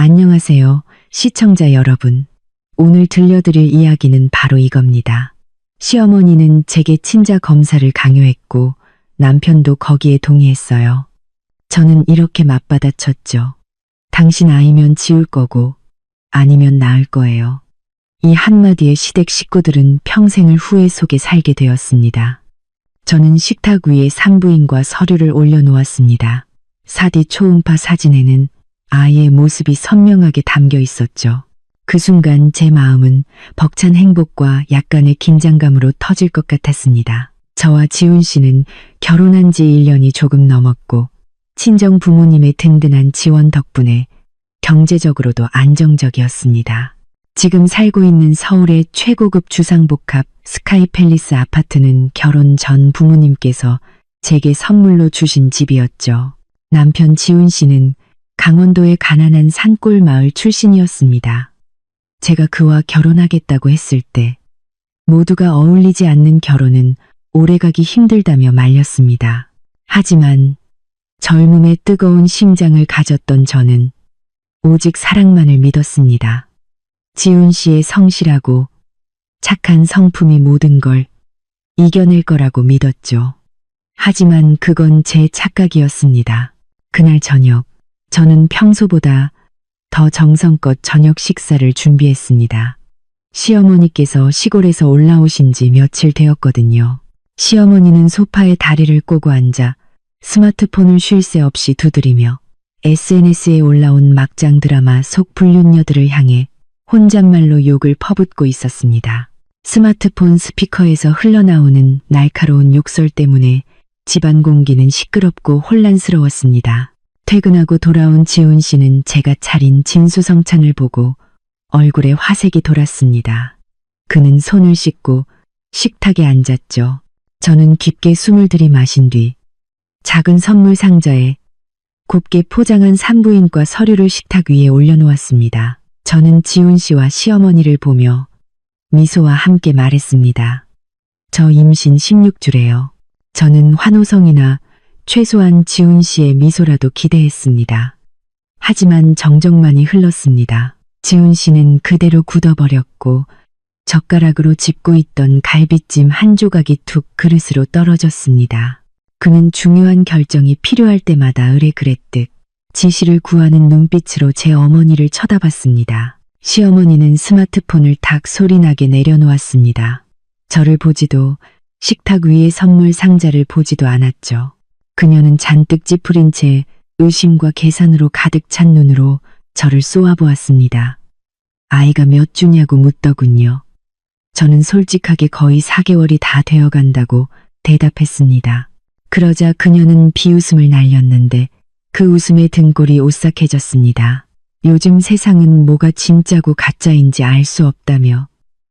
안녕하세요, 시청자 여러분. 오늘 들려드릴 이야기는 바로 이겁니다. 시어머니는 제게 친자 검사를 강요했고 남편도 거기에 동의했어요. 저는 이렇게 맞받아쳤죠. 당신 아이면 지울 거고 아니면 낳을 거예요. 이 한마디에 시댁 식구들은 평생을 후회 속에 살게 되었습니다. 저는 식탁 위에 산부인과 서류를 올려놓았습니다. 사디 초음파 사진에는 아이의 모습이 선명하게 담겨 있었죠. 그 순간 제 마음은 벅찬 행복과 약간의 긴장감으로 터질 것 같았습니다. 저와 지훈 씨는 결혼한 지 1년이 조금 넘었고 친정 부모님의 든든한 지원 덕분에 경제적으로도 안정적이었습니다. 지금 살고 있는 서울의 최고급 주상복합 스카이팰리스 아파트는 결혼 전 부모님께서 제게 선물로 주신 집이었죠. 남편 지훈 씨는 강원도의 가난한 산골 마을 출신이었습니다. 제가 그와 결혼하겠다고 했을 때 모두가 어울리지 않는 결혼은 오래가기 힘들다며 말렸습니다. 하지만 젊음의 뜨거운 심장을 가졌던 저는 오직 사랑만을 믿었습니다. 지훈 씨의 성실하고 착한 성품이 모든 걸 이겨낼 거라고 믿었죠. 하지만 그건 제 착각이었습니다. 그날 저녁, 저는 평소보다 더 정성껏 저녁 식사를 준비했습니다. 시어머니께서 시골에서 올라오신 지 며칠 되었거든요. 시어머니는 소파에 다리를 꼬고 앉아 스마트폰을 쉴 새 없이 두드리며 SNS에 올라온 막장 드라마 속 불륜녀들을 향해 혼잣말로 욕을 퍼붓고 있었습니다. 스마트폰 스피커에서 흘러나오는 날카로운 욕설 때문에 집안 공기는 시끄럽고 혼란스러웠습니다. 퇴근하고 돌아온 지훈 씨는 제가 차린 진수성찬을 보고 얼굴에 화색이 돌았습니다. 그는 손을 씻고 식탁에 앉았죠. 저는 깊게 숨을 들이마신 뒤 작은 선물 상자에 곱게 포장한 산부인과 서류를 식탁 위에 올려놓았습니다. 저는 지훈 씨와 시어머니를 보며 미소와 함께 말했습니다. 저 임신 16주래요. 저는 환호성이나 최소한 지훈 씨의 미소라도 기대했습니다. 하지만 정적만이 흘렀습니다. 지훈 씨는 그대로 굳어버렸고 젓가락으로 짚고 있던 갈비찜 한 조각이 툭 그릇으로 떨어졌습니다. 그는 중요한 결정이 필요할 때마다 의뢰그랬듯 지시를 구하는 눈빛으로 제 어머니를 쳐다봤습니다. 시어머니는 스마트폰을 탁 소리나게 내려놓았습니다. 저를 보지도 식탁 위의 선물 상자를 보지도 않았죠. 그녀는 잔뜩 찌푸린 채 의심과 계산으로 가득 찬 눈으로 저를 쏘아보았습니다. 아이가 몇 주냐고 묻더군요. 저는 솔직하게 거의 4개월이 다 되어간다고 대답했습니다. 그러자 그녀는 비웃음을 날렸는데 그 웃음의 등골이 오싹해졌습니다. 요즘 세상은 뭐가 진짜고 가짜인지 알 수 없다며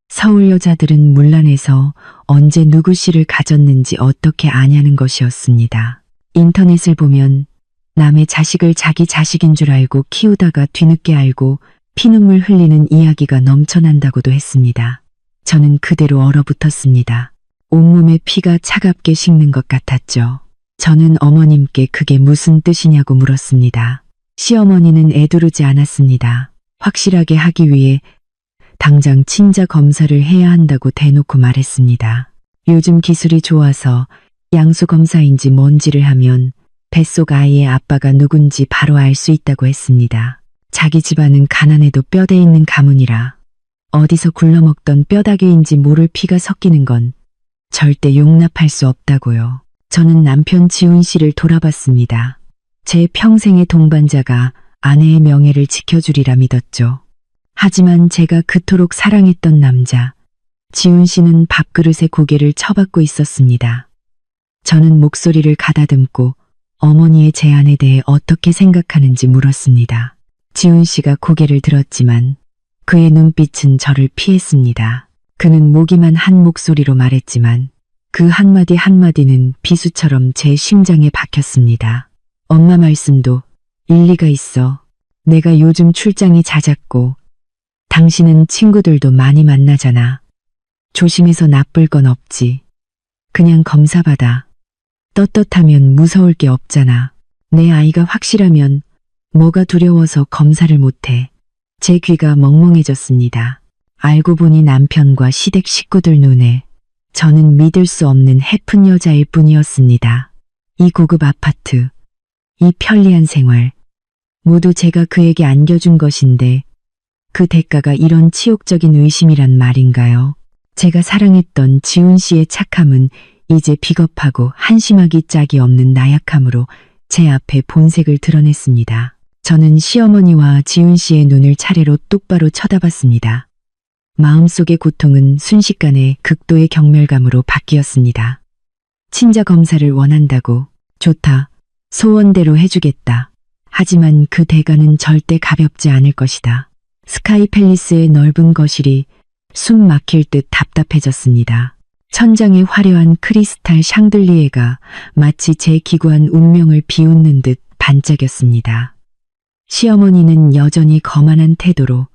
서울 여자들은 문란해서 언제 누구 씨를 가졌는지 어떻게 아냐는 것이었습니다. 인터넷을 보면 남의 자식을 자기 자식인 줄 알고 키우다가 뒤늦게 알고 피눈물 흘리는 이야기가 넘쳐난다고도 했습니다. 저는 그대로 얼어붙었습니다. 온몸에 피가 차갑게 식는 것 같았죠. 저는 어머님께 그게 무슨 뜻이냐고 물었습니다. 시어머니는 애두르지 않았습니다. 확실하게 하기 위해 당장 친자 검사를 해야 한다고 대놓고 말했습니다. 요즘 기술이 좋아서 양수 검사인지 뭔지를 하면 뱃속 아이의 아빠가 누군지 바로 알 수 있다고 했습니다. 자기 집안은 가난해도 뼈대 있는 가문이라 어디서 굴러먹던 뼈다귀인지 모를 피가 섞이는 건 절대 용납할 수 없다고요. 저는 남편 지훈 씨를 돌아봤습니다. 제 평생의 동반자가 아내의 명예를 지켜주리라 믿었죠. 하지만 제가 그토록 사랑했던 남자, 지훈 씨는 밥그릇에 고개를 쳐박고 있었습니다. 저는 목소리를 가다듬고 어머니의 제안에 대해 어떻게 생각하는지 물었습니다. 지훈 씨가 고개를 들었지만 그의 눈빛은 저를 피했습니다. 그는 모기만 한 목소리로 말했지만 그 한마디 한마디는 비수처럼 제 심장에 박혔습니다. 엄마 말씀도 일리가 있어. 내가 요즘 출장이 잦았고 당신은 친구들도 많이 만나잖아. 조심해서 나쁠 건 없지. 그냥 검사받아. 떳떳하면 무서울 게 없잖아. 내 아이가 확실하면 뭐가 두려워서 검사를 못해. 제 귀가 멍멍해졌습니다. 알고 보니 남편과 시댁 식구들 눈에 저는 믿을 수 없는 해픈 여자일 뿐이었습니다. 이 고급 아파트, 이 편리한 생활, 모두 제가 그에게 안겨준 것인데 그 대가가 이런 치욕적인 의심이란 말인가요? 제가 사랑했던 지훈 씨의 착함은 이제 비겁하고 한심하기 짝이 없는 나약함으로 제 앞에 본색을 드러냈습니다. 저는 시어머니와 지훈 씨의 눈을 차례로 똑바로 쳐다봤습니다. 마음속의 고통은 순식간에 극도의 경멸감으로 바뀌었습니다. 친자 검사를 원한다고. 좋다. 소원대로 해주겠다. 하지만 그 대가는 절대 가볍지 않을 것이다. 스카이 팰리스의 넓은 거실이 숨 막힐 듯 답답해졌습니다. 천장에 화려한 크리스탈 샹들리에가 마치 제 기구한 운명을 비웃는 듯 반짝였습니다. 시어머니는 여전히 거만한 태도로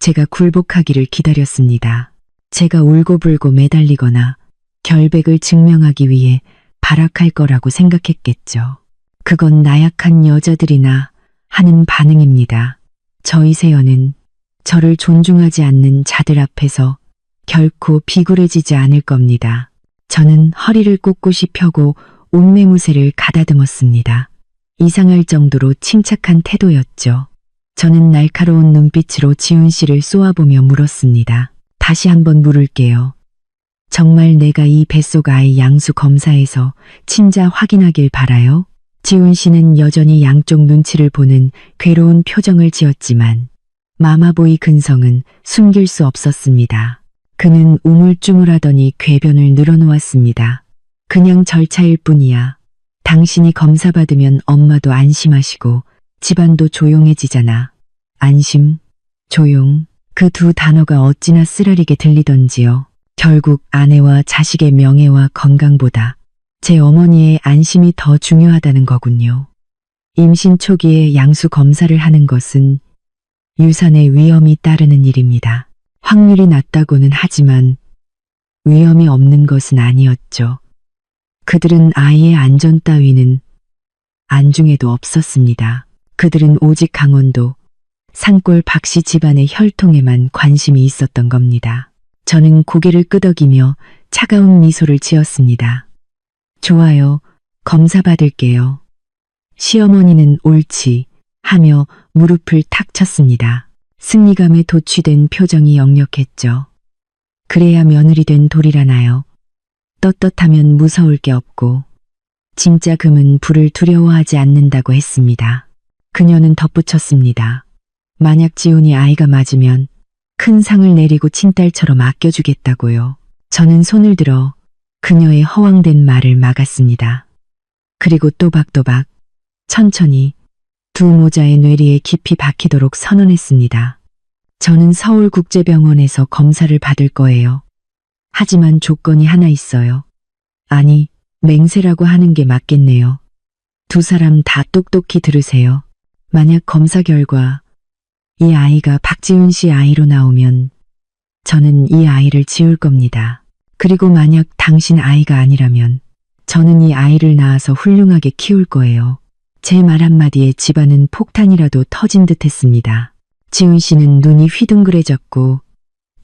제가 굴복하기를 기다렸습니다. 제가 울고불고 매달리거나 결백을 증명하기 위해 발악할 거라고 생각했겠죠. 그건 나약한 여자들이나 하는 반응입니다. 저희 세연은 저를 존중하지 않는 자들 앞에서 결코 비굴해지지 않을 겁니다. 저는 허리를 꼿꼿이 펴고 옷매무새를 가다듬었습니다. 이상할 정도로 침착한 태도였죠. 저는 날카로운 눈빛으로 지훈 씨를 쏘아보며 물었습니다. 다시 한번 물을게요. 정말 내가 이 뱃속 아이 양수 검사에서 친자 확인하길 바라요? 지훈 씨는 여전히 양쪽 눈치를 보는 괴로운 표정을 지었지만 마마보이 근성은 숨길 수 없었습니다. 그는 우물쭈물하더니 궤변을 늘어놓았습니다. 그냥 절차일 뿐이야. 당신이 검사 받으면 엄마도 안심하시고 집안도 조용해지잖아. 안심, 조용, 그 두 단어가 어찌나 쓰라리게 들리던지요. 결국 아내와 자식의 명예와 건강보다 제 어머니의 안심이 더 중요하다는 거군요. 임신 초기에 양수 검사를 하는 것은 유산의 위험이 따르는 일입니다. 확률이 낮다고는 하지만 위험이 없는 것은 아니었죠. 그들은 아이의 안전 따위는 안중에도 없었습니다. 그들은 오직 강원도 산골 박씨 집안의 혈통에만 관심이 있었던 겁니다. 저는 고개를 끄덕이며 차가운 미소를 지었습니다. 좋아요. 검사 받을게요. 시어머니는 옳지 하며 무릎을 탁 쳤습니다. 승리감에 도취된 표정이 역력했죠. 그래야 며느리 된 돌이라나요. 떳떳하면 무서울 게 없고 진짜 금은 불을 두려워하지 않는다고 했습니다. 그녀는 덧붙였습니다. 만약 지훈이 아이가 맞으면 큰 상을 내리고 친딸처럼 아껴주겠다고요. 저는 손을 들어 그녀의 허황된 말을 막았습니다. 그리고 또박또박 천천히 두 모자의 뇌리에 깊이 박히도록 선언했습니다. 저는 서울국제병원에서 검사를 받을 거예요. 하지만 조건이 하나 있어요. 아니, 맹세라고 하는 게 맞겠네요. 두 사람 다 똑똑히 들으세요. 만약 검사 결과 이 아이가 박지훈 씨 아이로 나오면 저는 이 아이를 지울 겁니다. 그리고 만약 당신 아이가 아니라면 저는 이 아이를 낳아서 훌륭하게 키울 거예요. 제 말 한마디에 집안은 폭탄이라도 터진 듯 했습니다. 지훈 씨는 눈이 휘둥그레졌고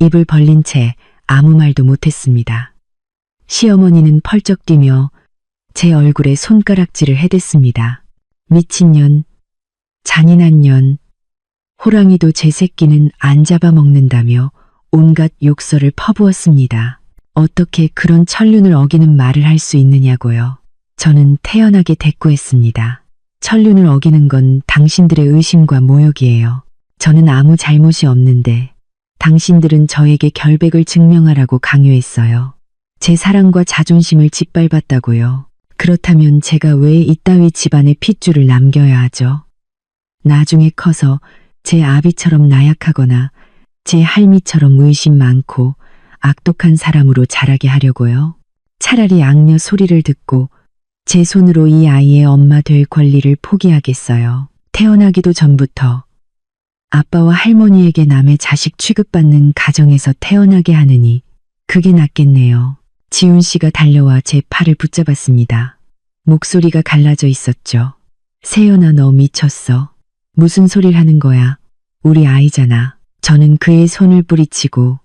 입을 벌린 채 아무 말도 못했습니다. 시어머니는 펄쩍 뛰며 제 얼굴에 손가락질을 해댔습니다. 미친년, 잔인한 년, 호랑이도 제 새끼는 안 잡아먹는다며 온갖 욕설을 퍼부었습니다. 어떻게 그런 천륜을 어기는 말을 할 수 있느냐고요. 저는 태연하게 대꾸했습니다. 천륜을 어기는 건 당신들의 의심과 모욕이에요. 저는 아무 잘못이 없는데 당신들은 저에게 결백을 증명하라고 강요했어요. 제 사랑과 자존심을 짓밟았다고요. 그렇다면 제가 왜 이따위 집안의 핏줄을 남겨야 하죠? 나중에 커서 제 아비처럼 나약하거나 제 할미처럼 의심 많고 악독한 사람으로 자라게 하려고요. 차라리 악녀 소리를 듣고 제 손으로 이 아이의 엄마 될 권리를 포기하겠어요. 태어나기도 전부터 아빠와 할머니에게 남의 자식 취급받는 가정에서 태어나게 하느니 그게 낫겠네요. 지훈 씨가 달려와 제 팔을 붙잡았습니다. 목소리가 갈라져 있었죠. 세연아, 너 미쳤어. 무슨 소리를 하는 거야? 우리 아이잖아. 저는 그의 손을 뿌리치고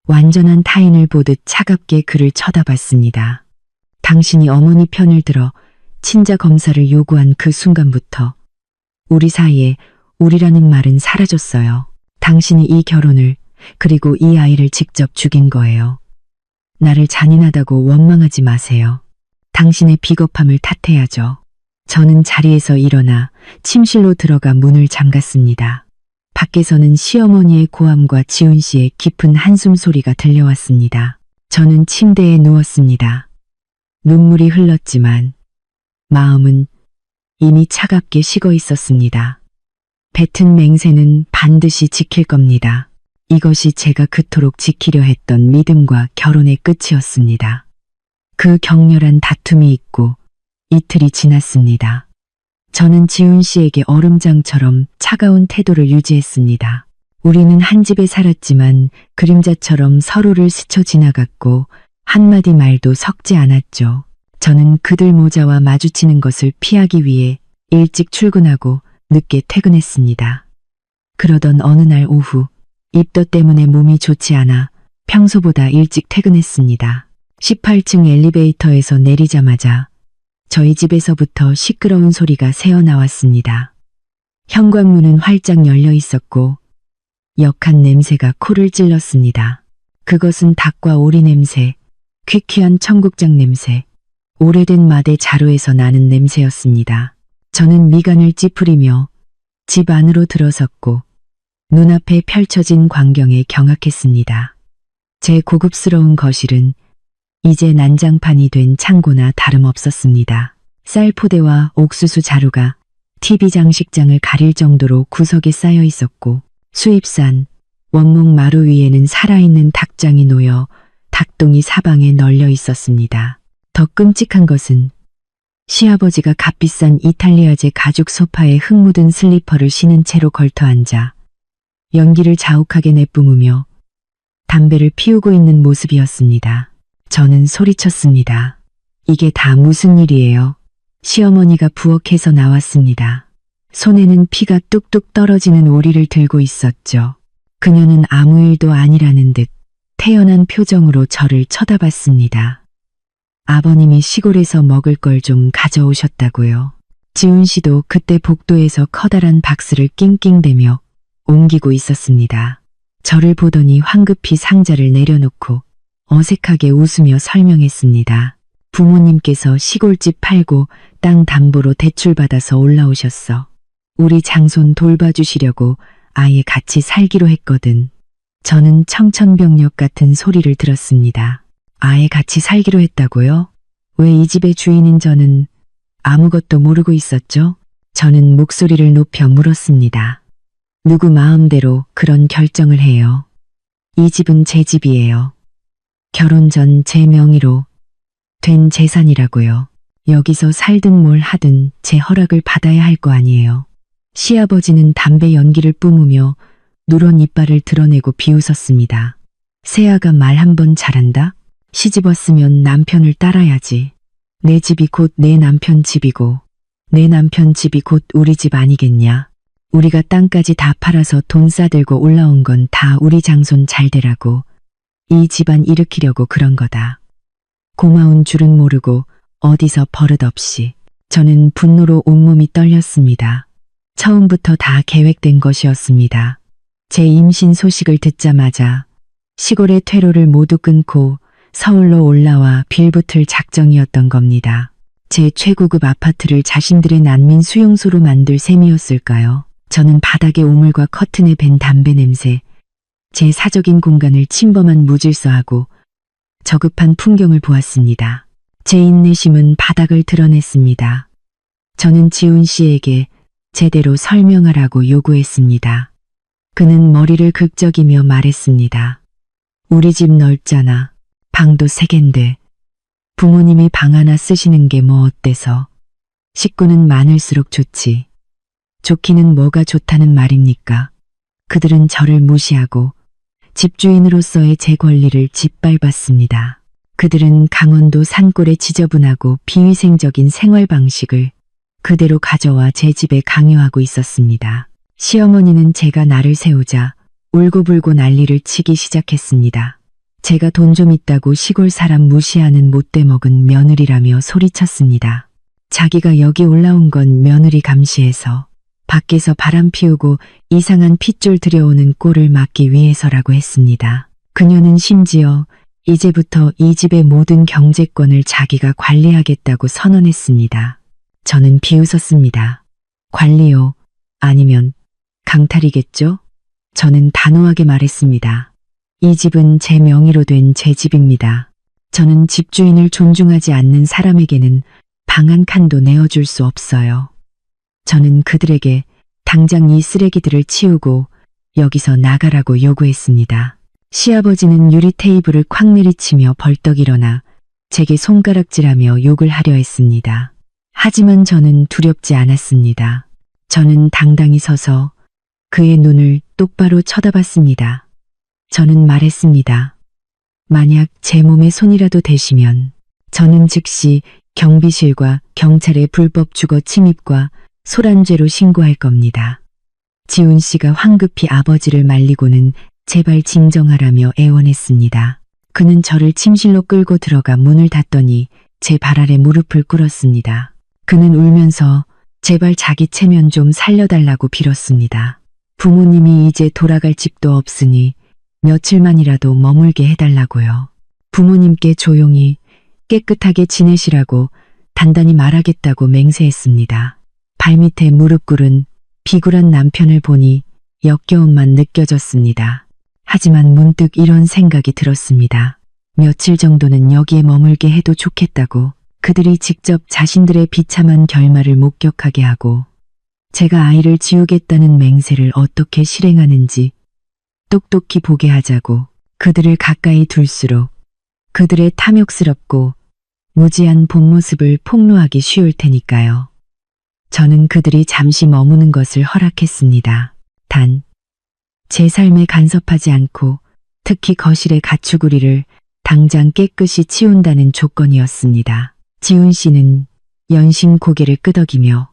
완전한 타인을 보듯 차갑게 그를 쳐다봤습니다. 당신이 어머니 편을 들어 친자 검사를 요구한 그 순간부터 우리 사이에 우리라는 말은 사라졌어요. 당신이 이 결혼을 그리고 이 아이를 직접 죽인 거예요. 나를 잔인하다고 원망하지 마세요. 당신의 비겁함을 탓해야죠. 저는 자리에서 일어나 침실로 들어가 문을 잠갔습니다. 밖에서는 시어머니의 고함과 지훈 씨의 깊은 한숨 소리가 들려왔습니다. 저는 침대에 누웠습니다. 눈물이 흘렀지만 마음은 이미 차갑게 식어 있었습니다. 뱉은 맹세는 반드시 지킬 겁니다. 이것이 제가 그토록 지키려 했던 믿음과 결혼의 끝이었습니다. 그 격렬한 다툼이 있고 이틀이 지났습니다. 저는 지훈 씨에게 얼음장처럼 차가운 태도를 유지했습니다. 우리는 한 집에 살았지만 그림자처럼 서로를 스쳐 지나갔고 한마디 말도 섞지 않았죠. 저는 그들 모자와 마주치는 것을 피하기 위해 일찍 출근하고 늦게 퇴근했습니다. 그러던 어느 날 오후 입덧 때문에 몸이 좋지 않아 평소보다 일찍 퇴근했습니다. 18층 엘리베이터에서 내리자마자 저희 집에서부터 시끄러운 소리가 새어나왔습니다. 현관문은 활짝 열려 있었고 역한 냄새가 코를 찔렀습니다. 그것은 닭과 오리 냄새, 퀴퀴한 청국장 냄새, 오래된 마대 자루에서 나는 냄새였습니다. 저는 미간을 찌푸리며 집 안으로 들어섰고 눈앞에 펼쳐진 광경에 경악했습니다. 제 고급스러운 거실은 이제 난장판이 된 창고나 다름없었습니다. 쌀포대와 옥수수 자루가 TV 장식장을 가릴 정도로 구석에 쌓여 있었고 수입산 원목 마루 위에는 살아있는 닭장이 놓여 닭똥이 사방에 널려 있었습니다. 더 끔찍한 것은 시아버지가 값비싼 이탈리아제 가죽 소파에 흙 묻은 슬리퍼를 신은 채로 걸터앉아 연기를 자욱하게 내뿜으며 담배를 피우고 있는 모습이었습니다. 저는 소리쳤습니다. 이게 다 무슨 일이에요? 시어머니가 부엌에서 나왔습니다. 손에는 피가 뚝뚝 떨어지는 오리를 들고 있었죠. 그녀는 아무 일도 아니라는 듯 태연한 표정으로 저를 쳐다봤습니다. 아버님이 시골에서 먹을 걸 좀 가져오셨다고요. 지훈 씨도 그때 복도에서 커다란 박스를 낑낑대며 옮기고 있었습니다. 저를 보더니 황급히 상자를 내려놓고 어색하게 웃으며 설명했습니다. 부모님께서 시골집 팔고 땅 담보로 대출받아서 올라오셨어. 우리 장손 돌봐주시려고 아예 같이 살기로 했거든. 저는 청천벽력 같은 소리를 들었습니다. 아예 같이 살기로 했다고요? 왜 이 집의 주인인 저는 아무것도 모르고 있었죠? 저는 목소리를 높여 물었습니다. 누구 마음대로 그런 결정을 해요. 이 집은 제 집이에요. 결혼 전 제 명의로 된 재산이라고요. 여기서 살든 뭘 하든 제 허락을 받아야 할 거 아니에요. 시아버지는 담배 연기를 뿜으며 누런 이빨을 드러내고 비웃었습니다. 새아가 말 한 번 잘한다? 시집 왔으면 남편을 따라야지. 내 집이 곧 내 남편 집이고 내 남편 집이 곧 우리 집 아니겠냐. 우리가 땅까지 다 팔아서 돈 싸들고 올라온 건 다 우리 장손 잘 되라고 이 집안 일으키려고 그런 거다. 고마운 줄은 모르고 어디서 버릇없이. 저는 분노로 온몸이 떨렸습니다. 처음부터 다 계획된 것이었습니다. 제 임신 소식을 듣자마자 시골의 퇴로를 모두 끊고 서울로 올라와 빌붙을 작정이었던 겁니다. 제 최고급 아파트를 자신들의 난민 수용소로 만들 셈이었을까요? 저는 바닥에 오물과 커튼에 밴 담배 냄새, 제 사적인 공간을 침범한 무질서하고 저급한 풍경을 보았습니다. 제 인내심은 바닥을 드러냈습니다. 저는 지훈 씨에게 제대로 설명하라고 요구했습니다. 그는 머리를 극적이며 말했습니다. 우리 집 넓잖아. 방도 3갠데 부모님이 방 하나 쓰시는 게 뭐 어때서. 식구는 많을수록 좋지. 좋기는 뭐가 좋다는 말입니까? 그들은 저를 무시하고 집주인으로서의 제 권리를 짓밟았습니다. 그들은 강원도 산골의 지저분하고 비위생적인 생활 방식을 그대로 가져와 제 집에 강요하고 있었습니다. 시어머니는 제가 날을 세우자 울고불고 난리를 치기 시작했습니다. 제가 돈 좀 있다고 시골 사람 무시하는 못돼먹은 며느리라며 소리쳤습니다. 자기가 여기 올라온 건 며느리 감시해서 밖에서 바람 피우고 이상한 핏줄 들여오는 꼴을 막기 위해서라고 했습니다. 그녀는 심지어 이제부터 이 집의 모든 경제권을 자기가 관리하겠다고 선언했습니다. 저는 비웃었습니다. 관리요? 아니면 강탈이겠죠? 저는 단호하게 말했습니다. 이 집은 제 명의로 된 제 집입니다. 저는 집주인을 존중하지 않는 사람에게는 방 한 칸도 내어줄 수 없어요. 저는 그들에게 당장 이 쓰레기들을 치우고 여기서 나가라고 요구했습니다. 시아버지는 유리 테이블을 콱 내리치며 벌떡 일어나 제게 손가락질하며 욕을 하려 했습니다. 하지만 저는 두렵지 않았습니다. 저는 당당히 서서 그의 눈을 똑바로 쳐다봤습니다. 저는 말했습니다. 만약 제 몸에 손이라도 대시면 저는 즉시 경비실과 경찰에 불법 주거 침입과 소란죄로 신고할 겁니다. 지훈 씨가 황급히 아버지를 말리고는 제발 진정하라며 애원했습니다. 그는 저를 침실로 끌고 들어가 문을 닫더니 제 발 아래 무릎을 꿇었습니다. 그는 울면서 제발 자기 체면 좀 살려달라고 빌었습니다. 부모님이 이제 돌아갈 집도 없으니 며칠만이라도 머물게 해달라고요. 부모님께 조용히 깨끗하게 지내시라고 단단히 말하겠다고 맹세했습니다. 발밑에 무릎 꿇은 비굴한 남편을 보니 역겨움만 느껴졌습니다. 하지만 문득 이런 생각이 들었습니다. 며칠 정도는 여기에 머물게 해도 좋겠다고. 그들이 직접 자신들의 비참한 결말을 목격하게 하고 제가 아이를 지우겠다는 맹세를 어떻게 실행하는지 똑똑히 보게 하자고. 그들을 가까이 둘수록 그들의 탐욕스럽고 무지한 본 모습을 폭로하기 쉬울 테니까요. 저는 그들이 잠시 머무는 것을 허락했습니다. 단, 제 삶에 간섭하지 않고 특히 거실의 가축우리를 당장 깨끗이 치운다는 조건이었습니다. 지훈 씨는 연신 고개를 끄덕이며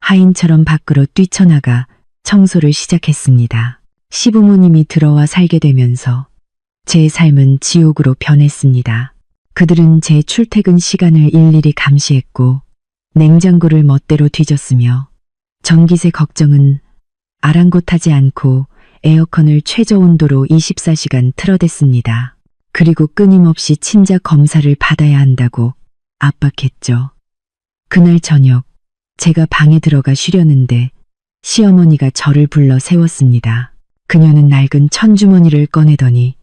하인처럼 밖으로 뛰쳐나가 청소를 시작했습니다. 시부모님이 들어와 살게 되면서 제 삶은 지옥으로 변했습니다. 그들은 제 출퇴근 시간을 일일이 감시했고 냉장고를 멋대로 뒤졌으며 전기세 걱정은 아랑곳하지 않고 에어컨을 최저 온도로 24시간 틀어댔습니다. 그리고 끊임없이 친자 검사를 받아야 한다고 압박했죠. 그날 저녁 제가 방에 들어가 쉬려는데 시어머니가 저를 불러 세웠습니다. 그녀는 낡은 천주머니를 꺼내더니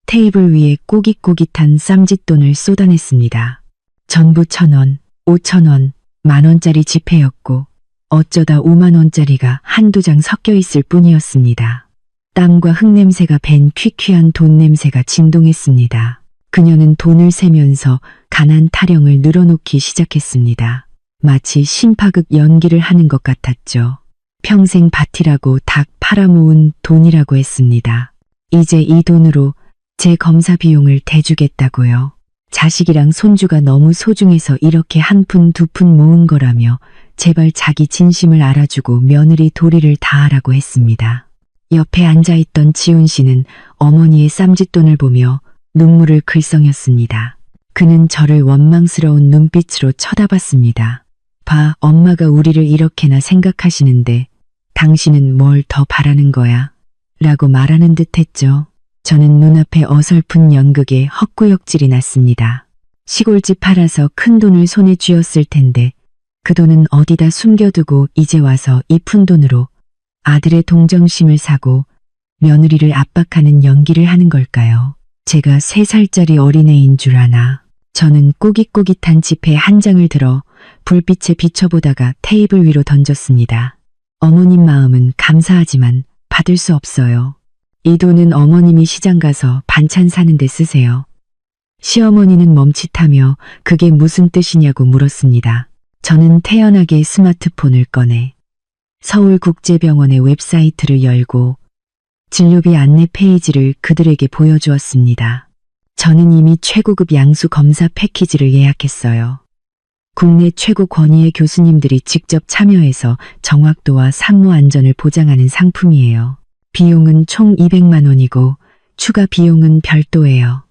테이블 위에 꼬깃꼬깃한 쌈짓돈을 쏟아냈습니다. 전부 1,000원, 5,000원, 10,000원짜리 지폐였고 어쩌다 50,000원짜리가 한두 장 섞여 있을 뿐이었습니다. 땀과 흙냄새가 밴 퀴퀴한 돈 냄새가 진동했습니다. 그녀는 돈을 세면서 가난 타령을 늘어놓기 시작했습니다. 마치 심파극 연기를 하는 것 같았죠. 평생 밭이라고 닭 팔아모은 돈이라고 했습니다. 이제 이 돈으로 제 검사 비용을 대주겠다고요. 자식이랑 손주가 너무 소중해서 이렇게 한 푼 두 푼 모은 거라며 제발 자기 진심을 알아주고 며느리 도리를 다하라고 했습니다. 옆에 앉아있던 지훈 씨는 어머니의 쌈짓돈을 보며 눈물을 글썽였습니다. 그는 저를 원망스러운 눈빛으로 쳐다봤습니다. 봐, 엄마가 우리를 이렇게나 생각하시는데 당신은 뭘 더 바라는 거야? 라고 말하는 듯 했죠. 저는 눈앞에 어설픈 연극에 헛구역질이 났습니다. 시골집 팔아서 큰 돈을 손에 쥐었을 텐데 그 돈은 어디다 숨겨두고 이제 와서 이 푼돈으로 아들의 동정심을 사고 며느리를 압박하는 연기를 하는 걸까요? 제가 3살짜리 어린애인 줄 아나. 저는 꼬깃꼬깃한 지폐 한 장을 들어 불빛에 비춰보다가 테이블 위로 던졌습니다. 어머님 마음은 감사하지만 받을 수 없어요. 이 돈은 어머님이 시장 가서 반찬 사는 데 쓰세요. 시어머니는 멈칫하며 그게 무슨 뜻이냐고 물었습니다. 저는 태연하게 스마트폰을 꺼내 서울국제병원의 웹사이트를 열고 진료비 안내 페이지를 그들에게 보여주었습니다. 저는 이미 최고급 양수 검사 패키지를 예약했어요. 국내 최고 권위의 교수님들이 직접 참여해서 정확도와 산모 안전을 보장하는 상품이에요. 비용은 총 200만 원이고 추가 비용은 별도예요.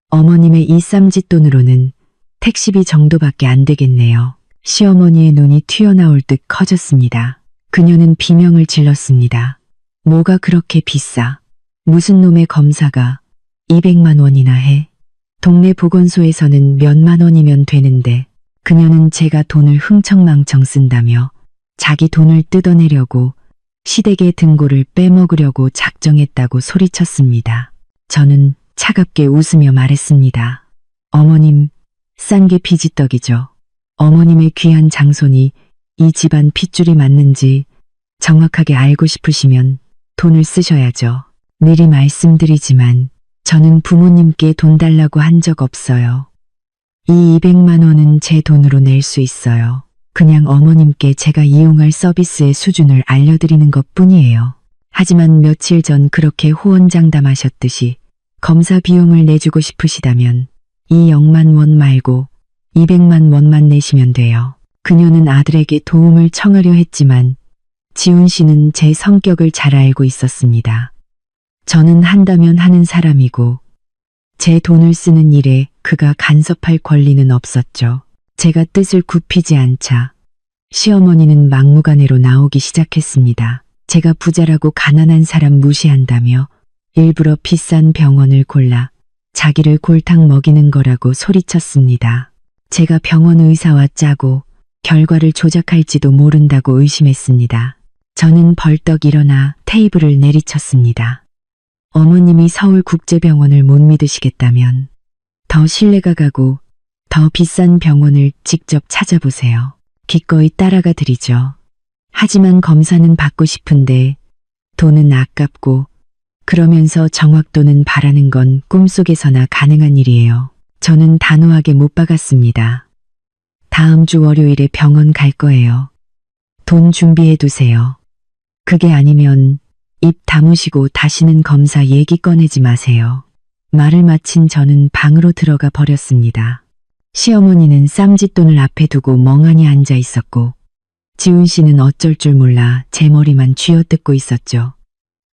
어머님의 이 쌈짓돈으로는 택시비 정도밖에 안 되겠네요. 시어머니의 눈이 튀어나올 듯 커졌습니다. 그녀는 비명을 질렀습니다. 뭐가 그렇게 비싸? 무슨 놈의 검사가 200만 원이나 해? 동네 보건소에서는 몇만 원이면 되는데 그녀는 제가 돈을 흥청망청 쓴다며 자기 돈을 뜯어내려고 시댁의 등골을 빼먹으려고 작정했다고 소리쳤습니다. 저는 차갑게 웃으며 말했습니다. 어머님, 싼 게 비지떡이죠. 어머님의 귀한 장손이 이 집안 핏줄이 맞는지 정확하게 알고 싶으시면 돈을 쓰셔야죠. 미리 말씀드리지만 저는 부모님께 돈 달라고 한 적 없어요. 이 200만 원은 제 돈으로 낼 수 있어요. 그냥 어머님께 제가 이용할 서비스의 수준을 알려드리는 것 뿐이에요. 하지만 며칠 전 그렇게 호언장담하셨듯이 검사 비용을 내주고 싶으시다면 이 0만 원 말고 200만 원만 내시면 돼요. 그녀는 아들에게 도움을 청하려 했지만 지훈 씨는 제 성격을 잘 알고 있었습니다. 저는 한다면 하는 사람이고 제 돈을 쓰는 일에 그가 간섭할 권리는 없었죠. 제가 뜻을 굽히지 않자 시어머니는 막무가내로 나오기 시작했습니다. 제가 부자라고 가난한 사람 무시한다며 일부러 비싼 병원을 골라 자기를 골탕 먹이는 거라고 소리쳤습니다. 제가 병원 의사와 짜고 결과를 조작할지도 모른다고 의심했습니다. 저는 벌떡 일어나 테이블을 내리쳤습니다. 어머님이 서울국제병원을 못 믿으시겠다면 더 신뢰가 가고 더 비싼 병원을 직접 찾아보세요. 기꺼이 따라가 드리죠. 하지만 검사는 받고 싶은데 돈은 아깝고 그러면서 정확도는 바라는 건 꿈속에서나 가능한 일이에요. 저는 단호하게 못 박았습니다. 다음 주 월요일에 병원 갈 거예요. 돈 준비해 두세요. 그게 아니면 입 다무시고 다시는 검사 얘기 꺼내지 마세요. 말을 마친 저는 방으로 들어가 버렸습니다. 시어머니는 쌈짓돈을 앞에 두고 멍하니 앉아 있었고 지훈 씨는 어쩔 줄 몰라 제 머리만 쥐어뜯고 있었죠.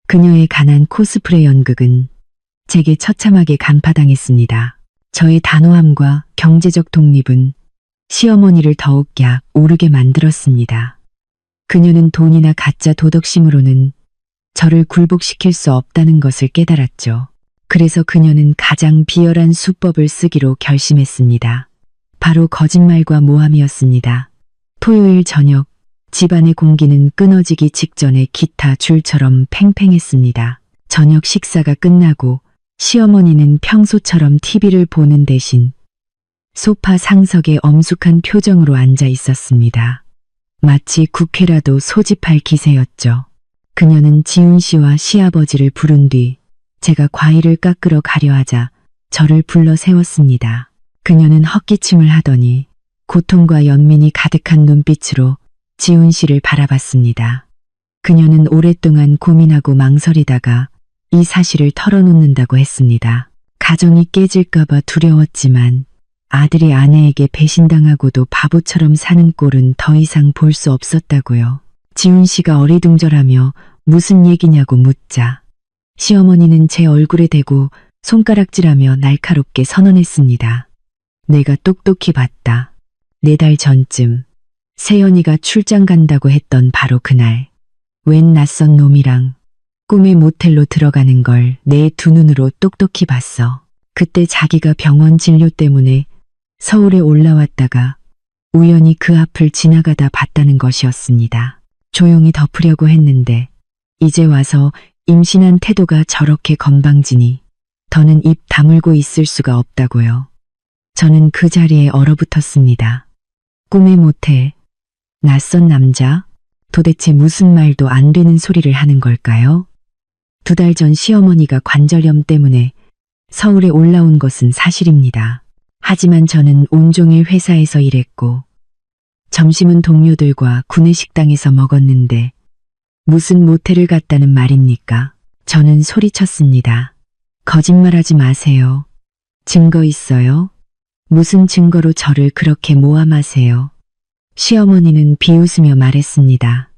그녀의 가난 코스프레 연극은 제게 처참하게 간파당했습니다. 저의 단호함과 경제적 독립은 시어머니를 더욱 약 오르게 만들었습니다. 그녀는 돈이나 가짜 도덕심으로는 저를 굴복시킬 수 없다는 것을 깨달았죠. 그래서 그녀는 가장 비열한 수법을 쓰기로 결심했습니다. 바로 거짓말과 모함이었습니다. 토요일 저녁 집안의 공기는 끊어지기 직전에 기타 줄처럼 팽팽했습니다. 저녁 식사가 끝나고 시어머니는 평소처럼 TV를 보는 대신 소파 상석에 엄숙한 표정으로 앉아 있었습니다. 마치 국회라도 소집할 기세였죠. 그녀는 지훈 씨와 시아버지를 부른 뒤 제가 과일을 깎으러 가려 하자 저를 불러 세웠습니다. 그녀는 헛기침을 하더니 고통과 연민이 가득한 눈빛으로 지훈 씨를 바라봤습니다. 그녀는 오랫동안 고민하고 망설이다가 이 사실을 털어놓는다고 했습니다. 가정이 깨질까봐 두려웠지만 아들이 아내에게 배신당하고도 바보처럼 사는 꼴은 더 이상 볼 수 없었다고요. 지훈 씨가 어리둥절하며 무슨 얘기냐고 묻자 시어머니는 제 얼굴에 대고 손가락질하며 날카롭게 선언했습니다. 내가 똑똑히 봤다. 4달 전쯤 세연이가 출장 간다고 했던 바로 그날 웬 낯선 놈이랑 꿈의 모텔로 들어가는 걸 내 두 눈으로 똑똑히 봤어. 그때 자기가 병원 진료 때문에 서울에 올라왔다가 우연히 그 앞을 지나가다 봤다는 것이었습니다. 조용히 덮으려고 했는데 이제 와서 임신한 태도가 저렇게 건방지니 더는 입 다물고 있을 수가 없다고요. 저는 그 자리에 얼어붙었습니다. 꿈의 모텔, 낯선 남자, 도대체 무슨 말도 안 되는 소리를 하는 걸까요? 2달 전 시어머니가 관절염 때문에 서울에 올라온 것은 사실입니다. 하지만 저는 온종일 회사에서 일했고 점심은 동료들과 구내식당에서 먹었는데 무슨 모텔을 갔다는 말입니까? 저는 소리쳤습니다. 거짓말하지 마세요. 증거 있어요? 무슨 증거로 저를 그렇게 모함하세요? 시어머니는 비웃으며 말했습니다.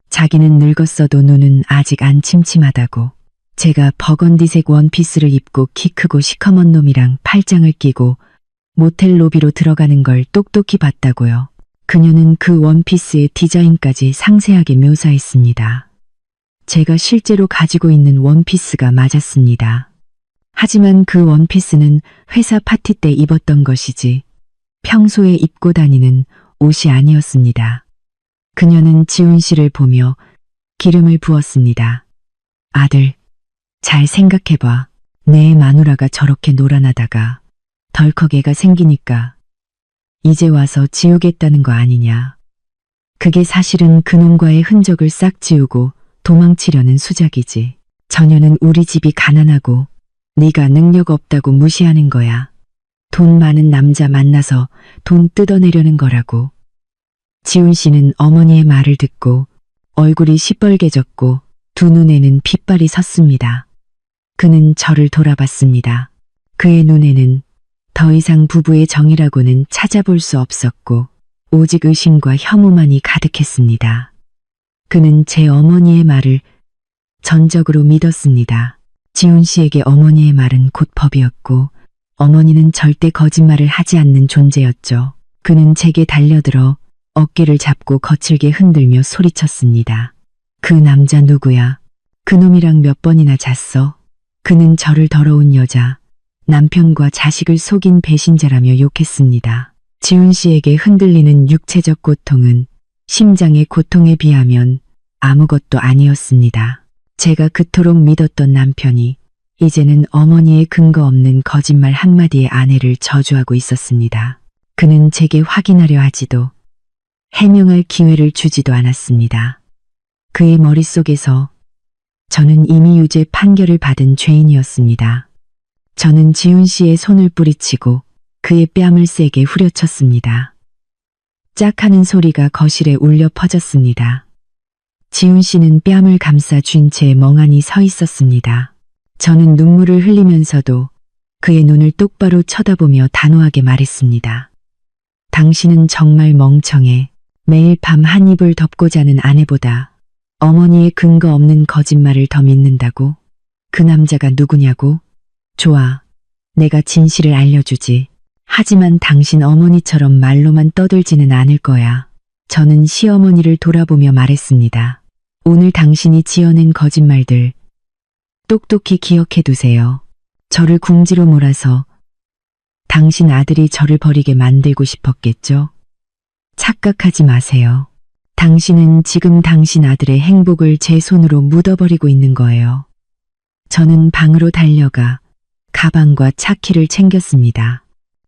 자기는 늙었어도 눈은 아직 안 침침하다고. 제가 버건디색 원피스를 입고 키 크고 시커먼 놈이랑 팔짱을 끼고 모텔 로비로 들어가는 걸 똑똑히 봤다고요. 그녀는 그 원피스의 디자인까지 상세하게 묘사했습니다. 제가 실제로 가지고 있는 원피스가 맞았습니다. 하지만 그 원피스는 회사 파티 때 입었던 것이지 평소에 입고 다니는 옷이 아니었습니다. 그녀는 지훈 씨를 보며 기름을 부었습니다. 아들, 잘 생각해봐. 내 마누라가 저렇게 노란하다가 덜컥 애가 생기니까 이제 와서 지우겠다는 거 아니냐. 그게 사실은 그놈과의 흔적을 싹 지우고 도망치려는 수작이지. 저녀는 우리 집이 가난하고 네가 능력 없다고 무시하는 거야. 돈 많은 남자 만나서 돈 뜯어내려는 거라고. 지훈 씨는 어머니의 말을 듣고 얼굴이 시뻘개졌고 두 눈에는 핏발이 섰습니다. 그는 저를 돌아봤습니다. 그의 눈에는 더 이상 부부의 정이라고는 찾아볼 수 없었고 오직 의심과 혐오만이 가득했습니다. 그는 제 어머니의 말을 전적으로 믿었습니다. 지훈 씨에게 어머니의 말은 곧 법이었고 어머니는 절대 거짓말을 하지 않는 존재였죠. 그는 제게 달려들어 어깨를 잡고 거칠게 흔들며 소리쳤습니다. 그 남자 누구야? 그놈이랑 몇 번이나 잤어? 그는 저를 더러운 여자, 남편과 자식을 속인 배신자라며 욕했습니다. 지훈 씨에게 흔들리는 육체적 고통은 심장의 고통에 비하면 아무것도 아니었습니다. 제가 그토록 믿었던 남편이 이제는 어머니의 근거 없는 거짓말 한마디에 아내를 저주하고 있었습니다. 그는 제게 확인하려 하지도 해명할 기회를 주지도 않았습니다. 그의 머릿속에서 저는 이미 유죄 판결을 받은 죄인이었습니다. 저는 지훈 씨의 손을 뿌리치고 그의 뺨을 세게 후려쳤습니다. 짝 하는 소리가 거실에 울려 퍼졌습니다. 지훈 씨는 뺨을 감싸 쥔 채 멍하니 서 있었습니다. 저는 눈물을 흘리면서도 그의 눈을 똑바로 쳐다보며 단호하게 말했습니다. 당신은 정말 멍청해. 매일 밤 한 입을 덮고 자는 아내보다 어머니의 근거 없는 거짓말을 더 믿는다고? 그 남자가 누구냐고? 좋아. 내가 진실을 알려주지. 하지만 당신 어머니처럼 말로만 떠들지는 않을 거야. 저는 시어머니를 돌아보며 말했습니다. 오늘 당신이 지어낸 거짓말들 똑똑히 기억해 두세요. 저를 궁지로 몰아서 당신 아들이 저를 버리게 만들고 싶었겠죠? 착각하지 마세요. 당신은 지금 당신 아들의 행복을 제 손으로 묻어버리고 있는 거예요. 저는 방으로 달려가 가방과 차키를 챙겼습니다.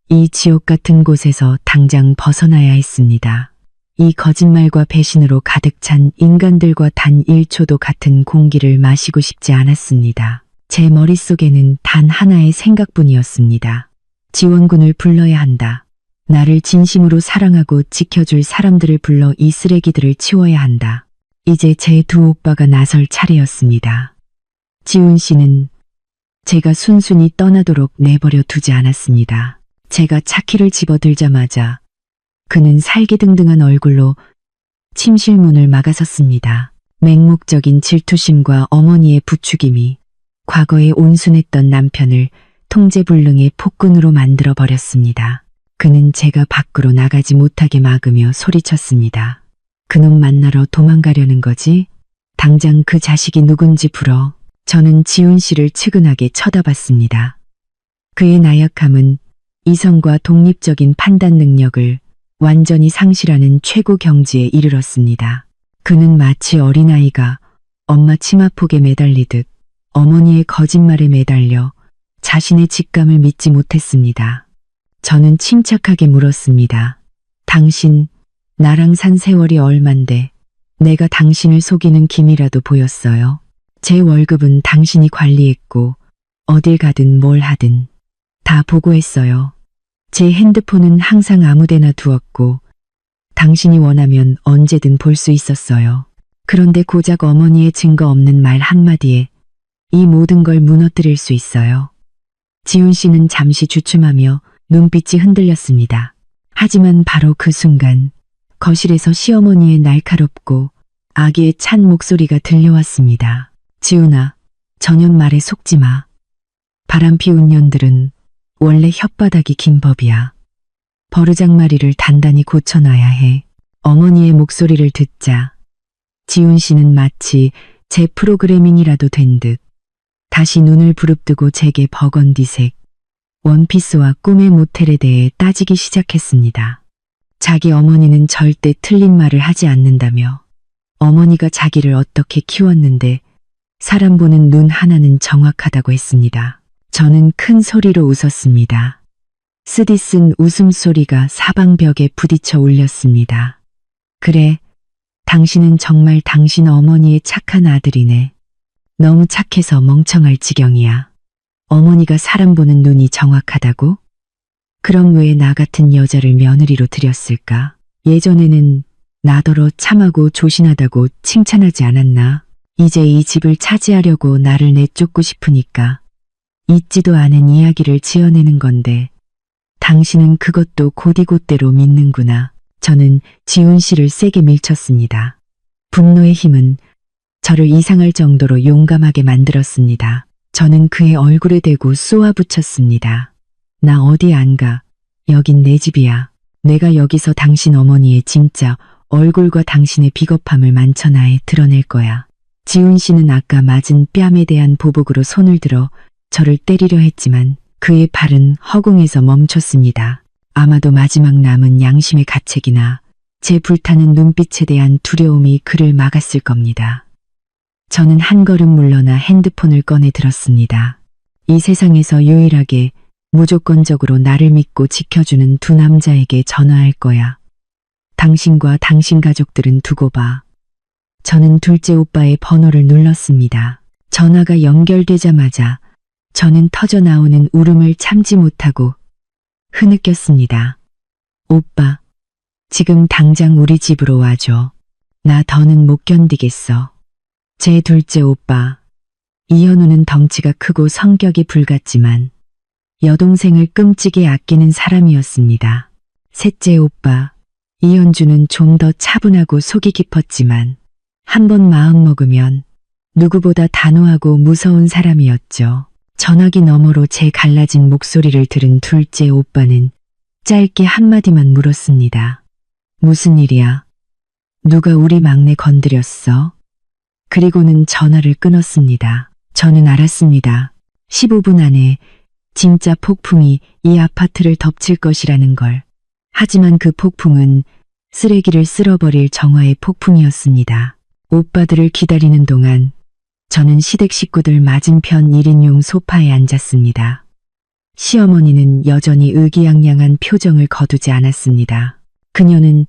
이 지옥 같은 곳에서 당장 벗어나야 했습니다. 이 거짓말과 배신으로 가득 찬 인간들과 단 1초도 같은 공기를 마시고 싶지 않았습니다. 제 머릿속에는 단 하나의 생각뿐이었습니다. 지원군을 불러야 한다. 나를 진심으로 사랑하고 지켜줄 사람들을 불러 이 쓰레기들을 치워야 한다. 이제 제 두 오빠가 나설 차례였습니다. 지훈 씨는 제가 순순히 떠나도록 내버려 두지 않았습니다. 제가 차키를 집어들자마자 그는 살기등등한 얼굴로 침실문을 막아섰습니다. 맹목적인 질투심과 어머니의 부추김이 과거에 온순했던 남편을 통제불능의 폭군으로 만들어 버렸습니다. 그는 제가 밖으로 나가지 못하게 막으며 소리쳤습니다. 그놈 만나러 도망가려는 거지? 당장 그 자식이 누군지 불어. 저는 지훈 씨를 측은하게 쳐다봤습니다. 그의 나약함은 이성과 독립적인 판단 능력을 완전히 상실하는 최고 경지에 이르렀습니다. 그는 마치 어린아이가 엄마 치마폭에 매달리듯 어머니의 거짓말에 매달려 자신의 직감을 믿지 못했습니다. 저는 침착하게 물었습니다. 당신, 나랑 산 세월이 얼만데 내가 당신을 속이는 기미라도 보였어요? 제 월급은 당신이 관리했고 어딜 가든 뭘 하든 다 보고했어요. 제 핸드폰은 항상 아무데나 두었고 당신이 원하면 언제든 볼 수 있었어요. 그런데 고작 어머니의 증거 없는 말 한마디에 이 모든 걸 무너뜨릴 수 있어요. 지훈 씨는 잠시 주춤하며 눈빛이 흔들렸습니다. 하지만 바로 그 순간 거실에서 시어머니의 날카롭고 아기의 찬 목소리가 들려왔습니다. 지훈아, 저년 말에 속지 마. 바람 피운 년들은 원래 혓바닥이 긴 법이야. 버르장머리를 단단히 고쳐놔야 해. 어머니의 목소리를 듣자 지훈 씨는 마치 제 프로그래밍이라도 된 듯 다시 눈을 부릅뜨고 제게 버건디색 원피스와 꿈의 모텔에 대해 따지기 시작했습니다. 자기 어머니는 절대 틀린 말을 하지 않는다며 어머니가 자기를 어떻게 키웠는데 사람 보는 눈 하나는 정확하다고 했습니다. 저는 큰 소리로 웃었습니다. 쓰디쓴 웃음소리가 사방벽에 부딪혀 울렸습니다. 그래, 당신은 정말 당신 어머니의 착한 아들이네. 너무 착해서 멍청할 지경이야. 어머니가 사람 보는 눈이 정확하다고? 그럼 왜 나 같은 여자를 며느리로 들였을까? 예전에는 나더러 참하고 조신하다고 칭찬하지 않았나? 이제 이 집을 차지하려고 나를 내쫓고 싶으니까 있지도 않은 이야기를 지어내는 건데 당신은 그것도 곧이곧대로 믿는구나. 저는 지훈 씨를 세게 밀쳤습니다. 분노의 힘은 저를 이상할 정도로 용감하게 만들었습니다. 저는 그의 얼굴에 대고 쏘아붙였습니다. 나 어디 안 가. 여긴 내 집이야. 내가 여기서 당신 어머니의 진짜 얼굴과 당신의 비겁함을 만천하에 드러낼 거야. 지훈 씨는 아까 맞은 뺨에 대한 보복으로 손을 들어 저를 때리려 했지만 그의 팔은 허공에서 멈췄습니다. 아마도 마지막 남은 양심의 가책이나 제 불타는 눈빛에 대한 두려움이 그를 막았을 겁니다. 저는 한 걸음 물러나 핸드폰을 꺼내 들었습니다. 이 세상에서 유일하게 무조건적으로 나를 믿고 지켜주는 두 남자에게 전화할 거야. 당신과 당신 가족들은 두고 봐. 저는 둘째 오빠의 번호를 눌렀습니다. 전화가 연결되자마자 저는 터져 나오는 울음을 참지 못하고 흐느꼈습니다. 오빠, 지금 당장 우리 집으로 와줘. 나 더는 못 견디겠어. 제 둘째 오빠, 이현우는 덩치가 크고 성격이 불같지만 여동생을 끔찍이 아끼는 사람이었습니다. 셋째 오빠, 이현주는 좀 더 차분하고 속이 깊었지만 한 번 마음먹으면 누구보다 단호하고 무서운 사람이었죠. 전화기 너머로 제 갈라진 목소리를 들은 둘째 오빠는 짧게 한마디만 물었습니다. 무슨 일이야? 누가 우리 막내 건드렸어? 그리고는 전화를 끊었습니다. 저는 알았습니다. 15분 안에 진짜 폭풍이 이 아파트를 덮칠 것이라는 걸. 하지만 그 폭풍은 쓰레기를 쓸어버릴 정화의 폭풍이었습니다. 오빠들을 기다리는 동안 저는 시댁 식구들 맞은편 1인용 소파에 앉았습니다. 시어머니는 여전히 의기양양한 표정을 거두지 않았습니다. 그녀는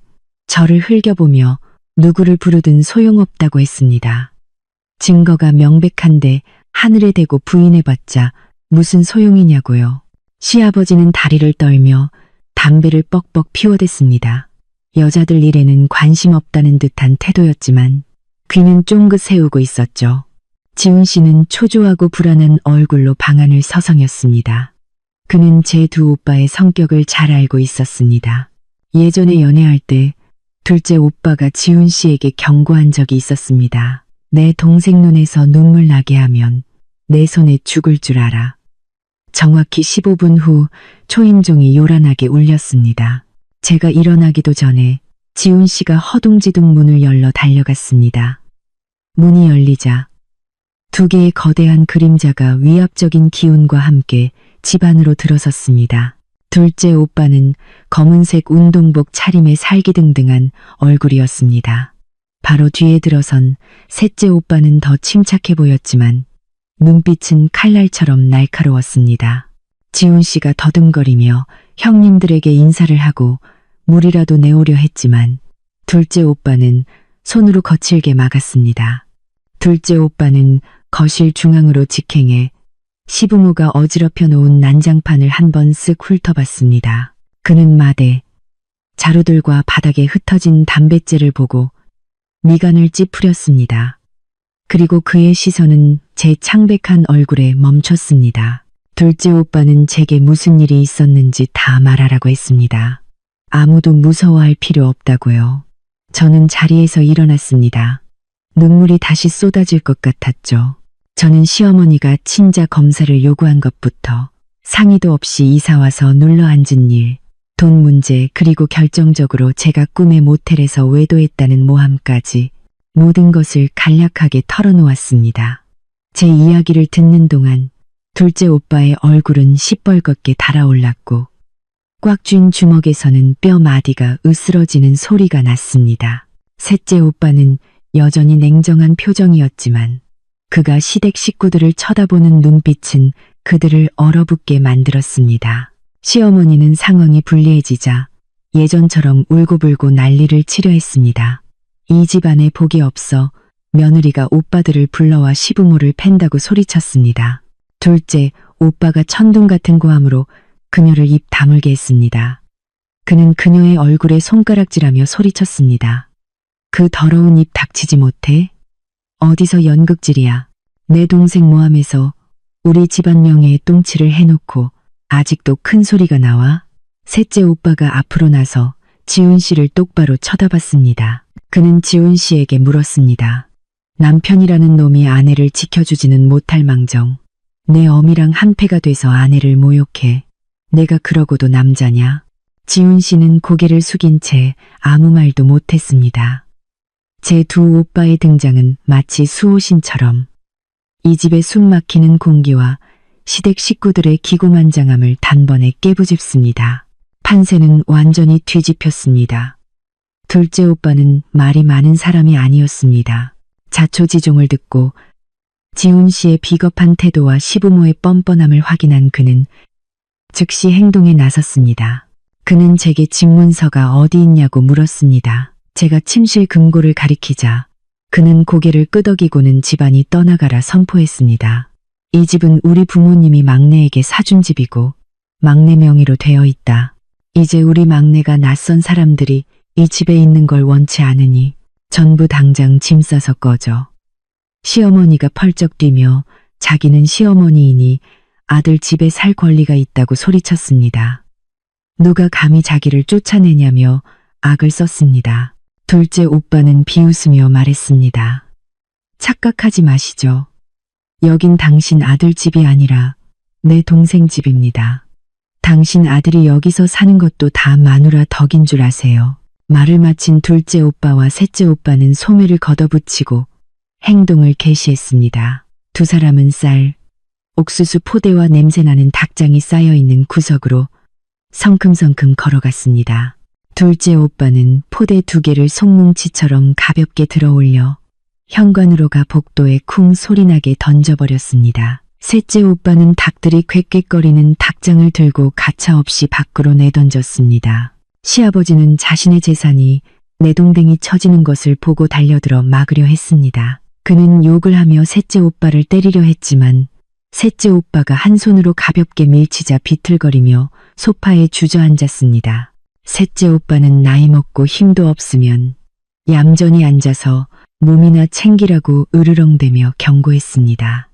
저를 흘겨보며 누구를 부르든 소용없다고 했습니다. 증거가 명백한데 하늘에 대고 부인해봤자 무슨 소용이냐고요. 시아버지는 다리를 떨며 담배를 뻑뻑 피워댔습니다. 여자들 일에는 관심 없다는 듯한 태도였지만 귀는 쫑긋 세우고 있었죠. 지훈 씨는 초조하고 불안한 얼굴로 방안을 서성였습니다. 그는 제 두 오빠의 성격을 잘 알고 있었습니다. 예전에 연애할 때 둘째 오빠가 지훈 씨에게 경고한 적이 있었습니다. 내 동생 눈에서 눈물 나게 하면 내 손에 죽을 줄 알아. 정확히 15분 후 초인종이 요란하게 울렸습니다. 제가 일어나기도 전에 지훈 씨가 허둥지둥 문을 열러 달려갔습니다. 문이 열리자 두 개의 거대한 그림자가 위압적인 기운과 함께 집 안으로 들어섰습니다. 둘째 오빠는 검은색 운동복 차림에 살기등등한 얼굴이었습니다. 바로 뒤에 들어선 셋째 오빠는 더 침착해 보였지만 눈빛은 칼날처럼 날카로웠습니다. 지훈 씨가 더듬거리며 형님들에게 인사를 하고 물이라도 내오려 했지만 둘째 오빠는 손으로 거칠게 막았습니다. 둘째 오빠는 거실 중앙으로 직행해 시부모가 어지럽혀 놓은 난장판을 한번 쓱 훑어봤습니다. 그는 마대, 자루들과 바닥에 흩어진 담뱃재를 보고 미간을 찌푸렸습니다. 그리고 그의 시선은 제 창백한 얼굴에 멈췄습니다. 둘째 오빠는 제게 무슨 일이 있었는지 다 말하라고 했습니다. 아무도 무서워할 필요 없다고요. 저는 자리에서 일어났습니다. 눈물이 다시 쏟아질 것 같았죠. 저는 시어머니가 친자 검사를 요구한 것부터 상의도 없이 이사와서 눌러 앉은 일, 돈 문제, 그리고 결정적으로 제가 꿈의 모텔에서 외도했다는 모함까지 모든 것을 간략하게 털어놓았습니다. 제 이야기를 듣는 동안 둘째 오빠의 얼굴은 시뻘겋게 달아올랐고 꽉 쥔 주먹에서는 뼈 마디가 으스러지는 소리가 났습니다. 셋째 오빠는 여전히 냉정한 표정이었지만 그가 시댁 식구들을 쳐다보는 눈빛은 그들을 얼어붙게 만들었습니다. 시어머니는 상황이 불리해지자 예전처럼 울고불고 난리를 치려 했습니다. 이 집안에 복이 없어 며느리가 오빠들을 불러와 시부모를 팬다고 소리쳤습니다. 둘째 오빠가 천둥 같은 고함으로 그녀를 입 다물게 했습니다. 그는 그녀의 얼굴에 손가락질하며 소리쳤습니다. 그 더러운 입 닥치지 못해? 어디서 연극질이야. 내 동생 모함해서 우리 집안 명예에 똥칠을 해놓고 아직도 큰 소리가 나와? 셋째 오빠가 앞으로 나서 지훈 씨를 똑바로 쳐다봤습니다. 그는 지훈 씨에게 물었습니다. 남편이라는 놈이 아내를 지켜주지는 못할 망정 내 어미랑 한패가 돼서 아내를 모욕해. 내가 그러고도 남자냐? 지훈 씨는 고개를 숙인 채 아무 말도 못했습니다. 제 두 오빠의 등장은 마치 수호신처럼 이 집의 숨막히는 공기와 시댁 식구들의 기고만장함을 단번에 깨부집습니다. 판세는 완전히 뒤집혔습니다. 둘째 오빠는 말이 많은 사람이 아니었습니다. 자초지종을 듣고 지훈 씨의 비겁한 태도와 시부모의 뻔뻔함을 확인한 그는 즉시 행동에 나섰습니다. 그는 제게 집문서가 어디 있냐고 물었습니다. 제가 침실 금고를 가리키자 그는 고개를 끄덕이고는 집안이 떠나가라 선포했습니다. 이 집은 우리 부모님이 막내에게 사준 집이고 막내 명의로 되어 있다. 이제 우리 막내가 낯선 사람들이 이 집에 있는 걸 원치 않으니 전부 당장 짐 싸서 꺼져. 시어머니가 펄쩍 뛰며 자기는 시어머니이니 아들 집에 살 권리가 있다고 소리쳤습니다. 누가 감히 자기를 쫓아내냐며 악을 썼습니다. 둘째 오빠는 비웃으며 말했습니다. 착각하지 마시죠. 여긴 당신 아들 집이 아니라 내 동생 집입니다. 당신 아들이 여기서 사는 것도 다 마누라 덕인 줄 아세요. 말을 마친 둘째 오빠와 셋째 오빠는 소매를 걷어붙이고 행동을 개시했습니다. 두 사람은 쌀, 옥수수 포대와 냄새나는 닭장이 쌓여있는 구석으로 성큼성큼 걸어갔습니다. 둘째 오빠는 포대 2개를 송뭉치처럼 가볍게 들어올려 현관으로 가 복도에 쿵 소리나게 던져버렸습니다. 셋째 오빠는 닭들이 홱홱거리는 닭장을 들고 가차없이 밖으로 내던졌습니다. 시아버지는 자신의 재산이 내동댕이 쳐지는 것을 보고 달려들어 막으려 했습니다. 그는 욕을 하며 셋째 오빠를 때리려 했지만 셋째 오빠가 한 손으로 가볍게 밀치자 비틀거리며 소파에 주저앉았습니다. 셋째 오빠는 나이 먹고 힘도 없으면 얌전히 앉아서 몸이나 챙기라고 으르렁대며 경고했습니다.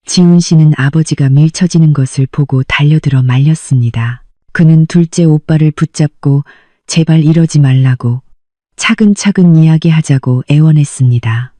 지훈 씨는 아버지가 밀쳐지는 것을 보고 달려들어 말렸습니다. 그는 둘째 오빠를 붙잡고 제발 이러지 말라고 차근차근 이야기하자고 애원했습니다.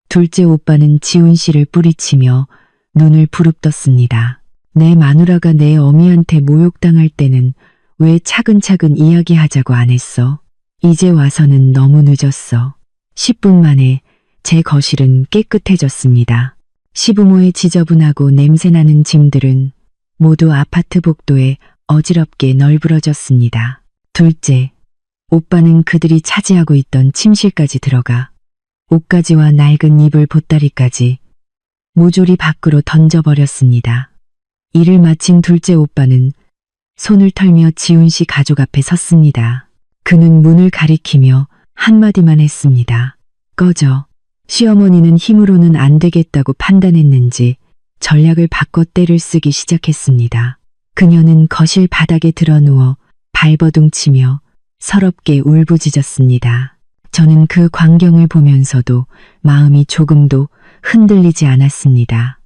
둘째 오빠는 지훈 씨를 뿌리치며 눈을 부릅떴습니다. 내 마누라가 내 어미한테 모욕당할 때는 왜 차근차근 이야기하자고 안 했어? 이제 와서는 너무 늦었어. 10분 만에 제 거실은 깨끗해졌습니다. 시부모의 지저분하고 냄새나는 짐들은 모두 아파트 복도에 어지럽게 널브러졌습니다. 둘째, 오빠는 그들이 차지하고 있던 침실까지 들어가 옷가지와 낡은 이불 보따리까지 모조리 밖으로 던져버렸습니다. 일을 마친 둘째 오빠는 손을 털며 지훈 씨 가족 앞에 섰습니다. 그는 문을 가리키며 한마디만 했습니다. 꺼져. 시어머니는 힘으로는 안 되겠다고 판단했는지 전략을 바꿔 떼를 쓰기 시작했습니다. 그녀는 거실 바닥에 드러누워 발버둥치며 서럽게 울부짖었습니다. 저는 그 광경을 보면서도 마음이 조금도 흔들리지 않았습니다.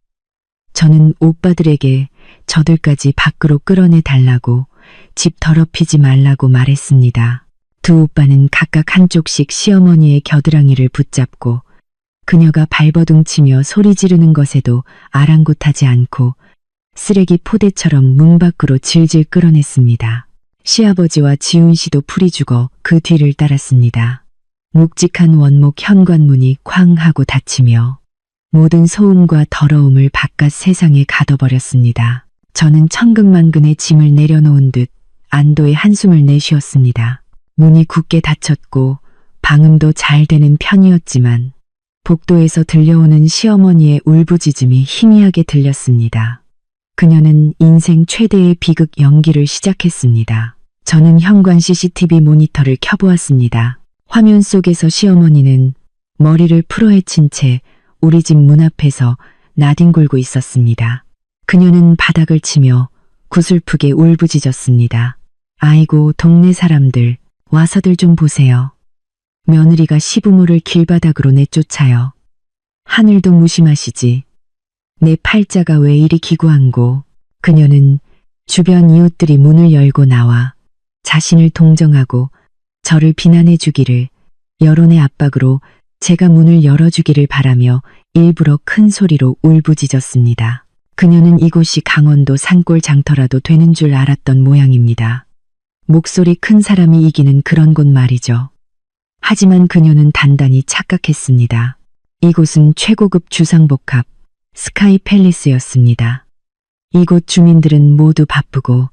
저는 오빠들에게 저들까지 밖으로 끌어내 달라고 집 더럽히지 말라고 말했습니다. 두 오빠는 각각 한쪽씩 시어머니의 겨드랑이를 붙잡고 그녀가 발버둥치며 소리 지르는 것에도 아랑곳하지 않고 쓰레기 포대처럼 문 밖으로 질질 끌어냈습니다. 시아버지와 지훈 씨도 풀이 죽어 그 뒤를 따랐습니다. 묵직한 원목 현관문이 쾅 하고 닫히며 모든 소음과 더러움을 바깥 세상에 가둬버렸습니다. 저는 천근만근의 짐을 내려놓은 듯 안도의 한숨을 내쉬었습니다. 문이 굳게 닫혔고 방음도 잘 되는 편이었지만 복도에서 들려오는 시어머니의 울부짖음이 희미하게 들렸습니다. 그녀는 인생 최대의 비극 연기를 시작했습니다. 저는 현관 CCTV 모니터를 켜보았습니다. 화면 속에서 시어머니는 머리를 풀어헤친 채 우리 집 문 앞에서 나뒹굴고 있었습니다. 그녀는 바닥을 치며 구슬프게 울부짖었습니다. 아이고 동네 사람들 와서들 좀 보세요. 며느리가 시부모를 길바닥으로 내쫓아요. 하늘도 무심하시지. 내 팔자가 왜 이리 기구한고. 그녀는 주변 이웃들이 문을 열고 나와 자신을 동정하고 저를 비난해 주기를, 여론의 압박으로 제가 문을 열어주기를 바라며 일부러 큰 소리로 울부짖었습니다. 그녀는 이곳이 강원도 산골 장터라도 되는 줄 알았던 모양입니다. 목소리 큰 사람이 이기는 그런 곳 말이죠. 하지만 그녀는 단단히 착각했습니다. 이곳은 최고급 주상복합 스카이 팰리스였습니다. 이곳 주민들은 모두 바쁘고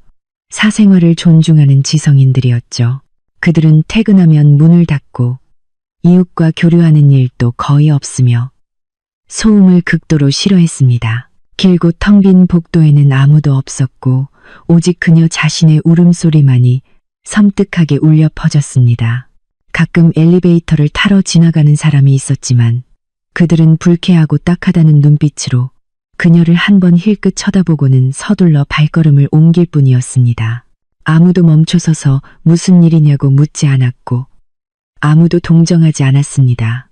사생활을 존중하는 지성인들이었죠. 그들은 퇴근하면 문을 닫고 이웃과 교류하는 일도 거의 없으며 소음을 극도로 싫어했습니다. 길고 텅 빈 복도에는 아무도 없었고 오직 그녀 자신의 울음소리만이 섬뜩하게 울려 퍼졌습니다. 가끔 엘리베이터를 타러 지나가는 사람이 있었지만 그들은 불쾌하고 딱하다는 눈빛으로 그녀를 한번 힐끗 쳐다보고는 서둘러 발걸음을 옮길 뿐이었습니다. 아무도 멈춰서서 무슨 일이냐고 묻지 않았고 아무도 동정하지 않았습니다.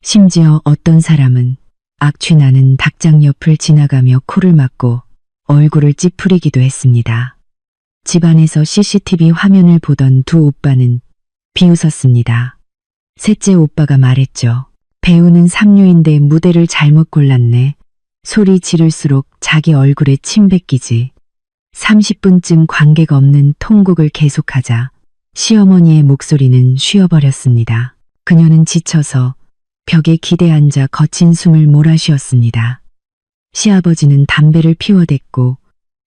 심지어 어떤 사람은 악취나는 닭장 옆을 지나가며 코를 막고 얼굴을 찌푸리기도 했습니다. 집안에서 CCTV 화면을 보던 두 오빠는 비웃었습니다. 셋째 오빠가 말했죠. 배우는 삼류인데 무대를 잘못 골랐네. 소리 지를수록 자기 얼굴에 침 뱉기지. 30분쯤 관계가 없는 통곡을 계속하자 시어머니의 목소리는 쉬어버렸습니다. 그녀는 지쳐서 벽에 기대 앉아 거친 숨을 몰아쉬었습니다. 시아버지는 담배를 피워댔고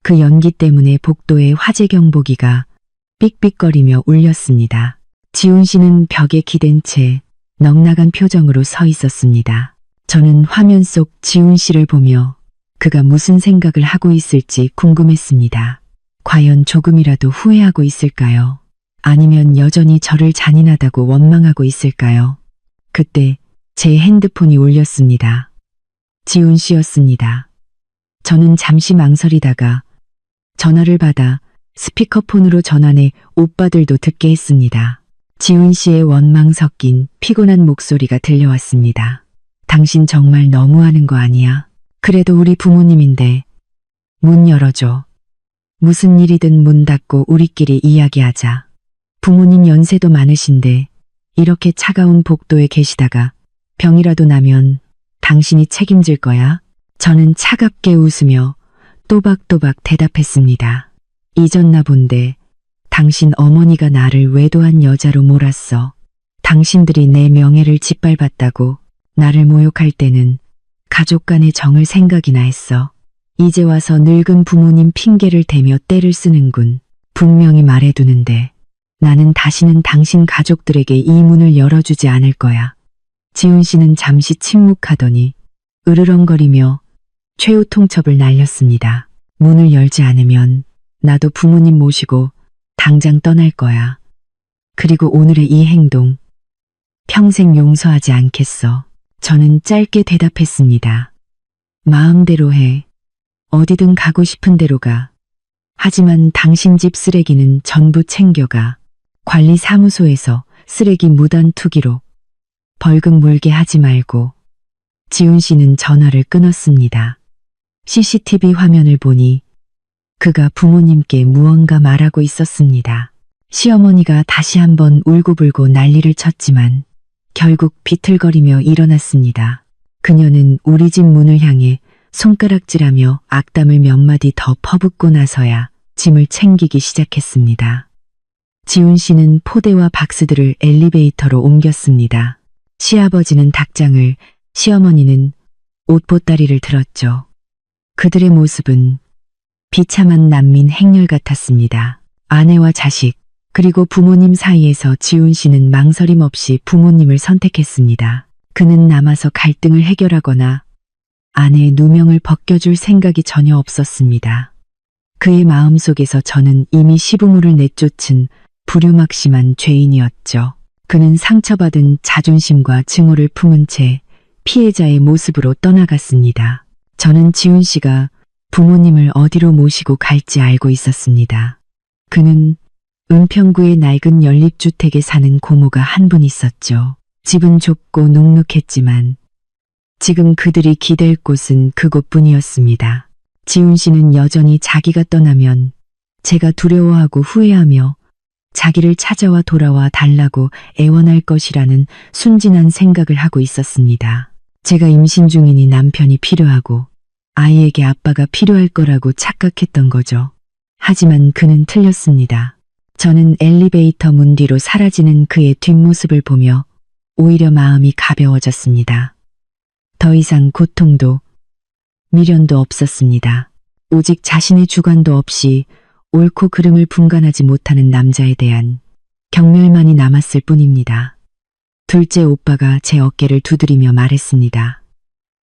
그 연기 때문에 복도의 화재 경보기가 삑삑거리며 울렸습니다. 지훈 씨는 벽에 기댄 채 넉나간 표정으로 서 있었습니다. 저는 화면 속 지훈 씨를 보며 그가 무슨 생각을 하고 있을지 궁금했습니다. 과연 조금이라도 후회하고 있을까요? 아니면 여전히 저를 잔인하다고 원망하고 있을까요? 그때 제 핸드폰이 울렸습니다. 지훈 씨였습니다. 저는 잠시 망설이다가 전화를 받아 스피커폰으로 전환해 오빠들도 듣게 했습니다. 지훈 씨의 원망 섞인 피곤한 목소리가 들려왔습니다. 당신 정말 너무하는 거 아니야? 그래도 우리 부모님인데 문 열어줘. 무슨 일이든 문 닫고 우리끼리 이야기하자. 부모님 연세도 많으신데 이렇게 차가운 복도에 계시다가 병이라도 나면 당신이 책임질 거야? 저는 차갑게 웃으며 또박또박 대답했습니다. 잊었나 본데 당신 어머니가 나를 외도한 여자로 몰았어. 당신들이 내 명예를 짓밟았다고 나를 모욕할 때는 가족 간의 정을 생각이나 했어. 이제 와서 늙은 부모님 핑계를 대며 떼를 쓰는군. 분명히 말해두는데 나는 다시는 당신 가족들에게 이 문을 열어주지 않을 거야. 지훈 씨는 잠시 침묵하더니 으르렁거리며 최후 통첩을 날렸습니다. 문을 열지 않으면 나도 부모님 모시고 당장 떠날 거야. 그리고 오늘의 이 행동 평생 용서하지 않겠어. 저는 짧게 대답했습니다. 마음대로 해. 어디든 가고 싶은 대로 가. 하지만 당신 집 쓰레기는 전부 챙겨가. 관리사무소에서 쓰레기 무단 투기로 벌금 물게 하지 말고. 지훈 씨는 전화를 끊었습니다. CCTV 화면을 보니 그가 부모님께 무언가 말하고 있었습니다. 시어머니가 다시 한번 울고불고 난리를 쳤지만 결국 비틀거리며 일어났습니다. 그녀는 우리 집 문을 향해 손가락질하며 악담을 몇 마디 더 퍼붓고 나서야 짐을 챙기기 시작했습니다. 지훈 씨는 포대와 박스들을 엘리베이터로 옮겼습니다. 시아버지는 닭장을, 시어머니는 옷보따리를 들었죠. 그들의 모습은 비참한 난민 행렬 같았습니다. 아내와 자식, 그리고 부모님 사이에서 지훈 씨는 망설임 없이 부모님을 선택했습니다. 그는 남아서 갈등을 해결하거나 아내의 누명을 벗겨줄 생각이 전혀 없었습니다. 그의 마음속에서 저는 이미 시부모를 내쫓은 불효막심한 죄인이었죠. 그는 상처받은 자존심과 증오를 품은 채 피해자의 모습으로 떠나갔습니다. 저는 지훈 씨가 부모님을 어디로 모시고 갈지 알고 있었습니다. 그는 은평구의 낡은 연립주택에 사는 고모가 한 분 있었죠. 집은 좁고 눅눅했지만 지금 그들이 기댈 곳은 그곳뿐이었습니다. 지훈 씨는 여전히 자기가 떠나면 제가 두려워하고 후회하며 자기를 찾아와 돌아와 달라고 애원할 것이라는 순진한 생각을 하고 있었습니다. 제가 임신 중이니 남편이 필요하고 아이에게 아빠가 필요할 거라고 착각했던 거죠. 하지만 그는 틀렸습니다. 저는 엘리베이터 문 뒤로 사라지는 그의 뒷모습을 보며 오히려 마음이 가벼워졌습니다. 더 이상 고통도 미련도 없었습니다. 오직 자신의 주관도 없이 옳고 그름을 분간하지 못하는 남자에 대한 경멸만이 남았을 뿐입니다. 둘째 오빠가 제 어깨를 두드리며 말했습니다.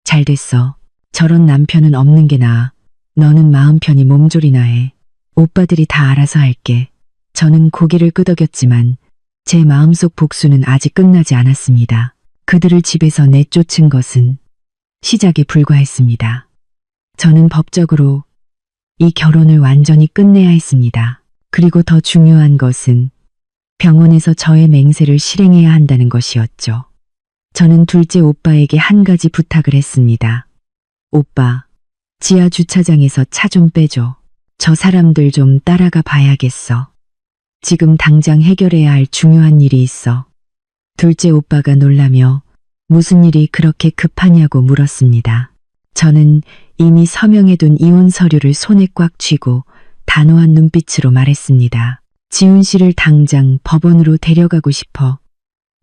잘 됐어. 저런 남편은 없는 게 나아. 너는 마음 편히 몸조리나 해. 오빠들이 다 알아서 할게. 저는 고개를 끄덕였지만 제 마음속 복수는 아직 끝나지 않았습니다. 그들을 집에서 내쫓은 것은 시작에 불과했습니다. 저는 법적으로 이 결혼을 완전히 끝내야 했습니다. 그리고 더 중요한 것은 병원에서 저의 맹세를 실행해야 한다는 것이었죠. 저는 둘째 오빠에게 한 가지 부탁을 했습니다. 오빠, 지하 주차장에서 차 좀 빼줘. 저 사람들 좀 따라가 봐야겠어. 지금 당장 해결해야 할 중요한 일이 있어. 둘째 오빠가 놀라며 무슨 일이 그렇게 급하냐고 물었습니다. 저는 이미 서명해둔 이혼 서류를 손에 꽉 쥐고 단호한 눈빛으로 말했습니다. 지훈 씨를 당장 법원으로 데려가고 싶어.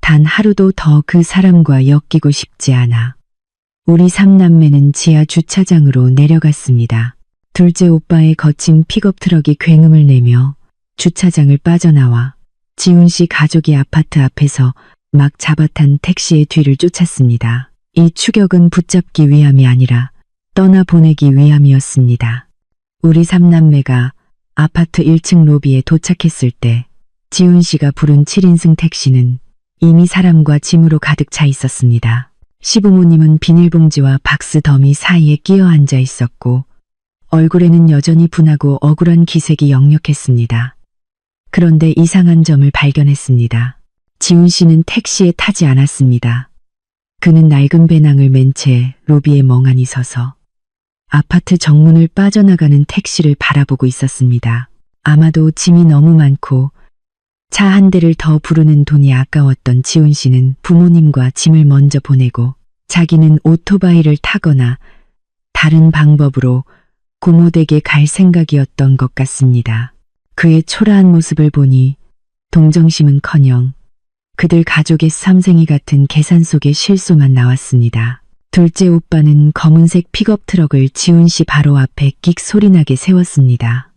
단 하루도 더 그 사람과 엮이고 싶지 않아. 우리 삼남매는 지하 주차장으로 내려갔습니다. 둘째 오빠의 거친 픽업 트럭이 굉음을 내며 주차장을 빠져나와 지훈 씨 가족이 아파트 앞에서 막 잡아탄 택시의 뒤를 쫓았습니다. 이 추격은 붙잡기 위함이 아니라 떠나보내기 위함이었습니다. 우리 삼남매가 아파트 1층 로비에 도착했을 때 지훈 씨가 부른 7인승 택시는 이미 사람과 짐으로 가득 차 있었습니다. 시부모님은 비닐봉지와 박스 더미 사이에 끼어 앉아 있었고 얼굴에는 여전히 분하고 억울한 기색이 역력했습니다. 그런데 이상한 점을 발견했습니다. 지훈 씨는 택시에 타지 않았습니다. 그는 낡은 배낭을 맨 채 로비에 멍하니 서서 아파트 정문을 빠져나가는 택시를 바라보고 있었습니다. 아마도 짐이 너무 많고 차 한 대를 더 부르는 돈이 아까웠던 지훈 씨는 부모님과 짐을 먼저 보내고 자기는 오토바이를 타거나 다른 방법으로 고모댁에 갈 생각이었던 것 같습니다. 그의 초라한 모습을 보니 동정심은커녕 그들 가족의 삼생이 같은 계산 속의 실소만 나왔습니다. 둘째 오빠는 검은색 픽업 트럭을 지훈 씨 바로 앞에 끽 소리나게 세웠습니다.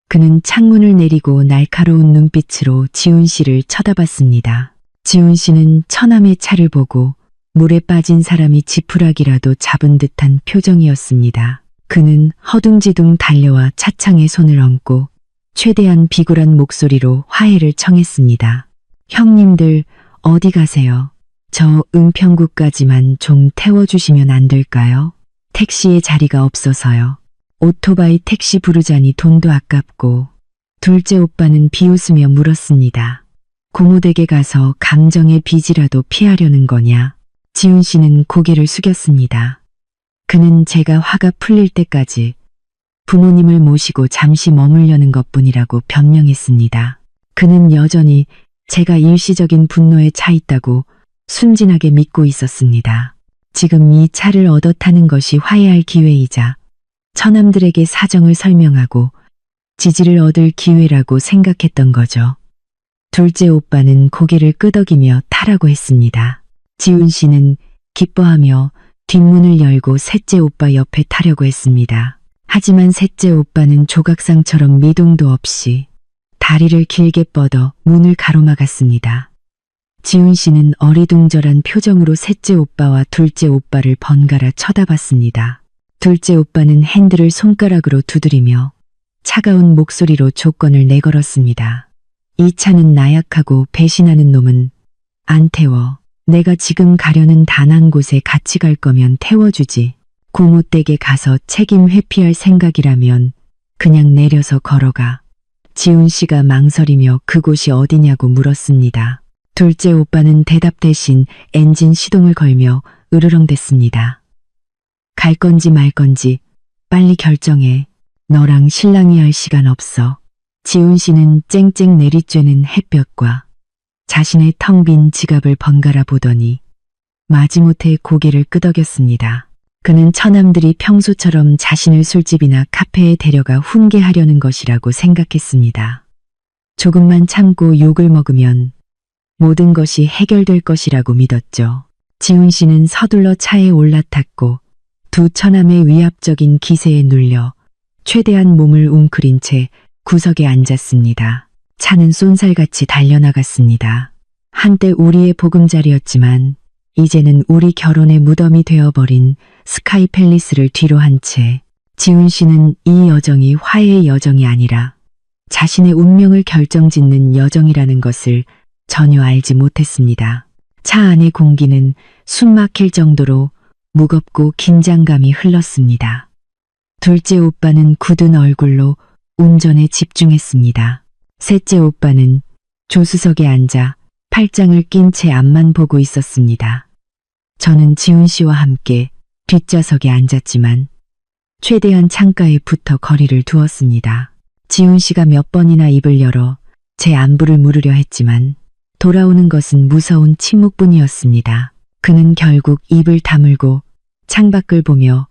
그는 창문을 내리고 날카로운 눈빛으로 지훈 씨를 쳐다봤습니다. 지훈 씨는 처남의 차를 보고 물에 빠진 사람이 지푸라기라도 잡은 듯한 표정이었습니다. 그는 허둥지둥 달려와 차창에 손을 얹고 최대한 비굴한 목소리로 화해를 청했습니다. 형님들 어디 가세요? 저 은평구까지만 좀 태워주시면 안 될까요? 택시에 자리가 없어서요. 오토바이 택시 부르자니 돈도 아깝고. 둘째 오빠는 비웃으며 물었습니다. 고모댁에 가서 감정의 빚이라도 피하려는 거냐? 지훈 씨는 고개를 숙였습니다. 그는 제가 화가 풀릴 때까지 부모님을 모시고 잠시 머물려는 것뿐이라고 변명했습니다. 그는 여전히 제가 일시적인 분노에 차 있다고 순진하게 믿고 있었습니다. 지금 이 차를 얻어 타는 것이 화해할 기회이자 처남들에게 사정을 설명하고 지지를 얻을 기회라고 생각했던 거죠. 둘째 오빠는 고개를 끄덕이며 타라고 했습니다. 지훈 씨는 기뻐하며 뒷문을 열고 셋째 오빠 옆에 타려고 했습니다. 하지만 셋째 오빠는 조각상처럼 미동도 없이 다리를 길게 뻗어 문을 가로막았습니다. 지훈 씨는 어리둥절한 표정으로 셋째 오빠와 둘째 오빠를 번갈아 쳐다봤습니다. 둘째 오빠는 핸들을 손가락으로 두드리며 차가운 목소리로 조건을 내걸었습니다. 이 차는 나약하고 배신하는 놈은 안 태워. 내가 지금 가려는 단 한 곳에 같이 갈 거면 태워주지. 고무댁에 가서 책임 회피할 생각이라면 그냥 내려서 걸어가. 지훈 씨가 망설이며 그곳이 어디냐고 물었습니다. 둘째 오빠는 대답 대신 엔진 시동을 걸며 으르렁댔습니다. 갈 건지 말 건지 빨리 결정해. 너랑 신랑이 할 시간 없어. 지훈 씨는 쨍쨍 내리쬐는 햇볕과 자신의 텅 빈 지갑을 번갈아 보더니 마지못해 고개를 끄덕였습니다. 그는 처남들이 평소처럼 자신을 술집이나 카페에 데려가 훈계하려는 것이라고 생각했습니다. 조금만 참고 욕을 먹으면 모든 것이 해결될 것이라고 믿었죠. 지훈 씨는 서둘러 차에 올라탔고 두 처남의 위압적인 기세에 눌려 최대한 몸을 웅크린 채 구석에 앉았습니다. 차는 쏜살같이 달려나갔습니다. 한때 우리의 보금자리였지만 이제는 우리 결혼의 무덤이 되어버린 스카이 팰리스를 뒤로 한 채 지훈 씨는 이 여정이 화해의 여정이 아니라 자신의 운명을 결정짓는 여정이라는 것을 전혀 알지 못했습니다. 차 안의 공기는 숨 막힐 정도로 무겁고 긴장감이 흘렀습니다. 둘째 오빠는 굳은 얼굴로 운전에 집중했습니다. 셋째 오빠는 조수석에 앉아 팔짱을 낀 채 앞만 보고 있었습니다. 저는 지훈 씨와 함께 뒷좌석에 앉았지만 최대한 창가에 붙어 거리를 두었습니다. 지훈 씨가 몇 번이나 입을 열어 제 안부를 물으려 했지만 돌아오는 것은 무서운 침묵뿐이었습니다. 그는 결국 입을 다물고 창밖을 보며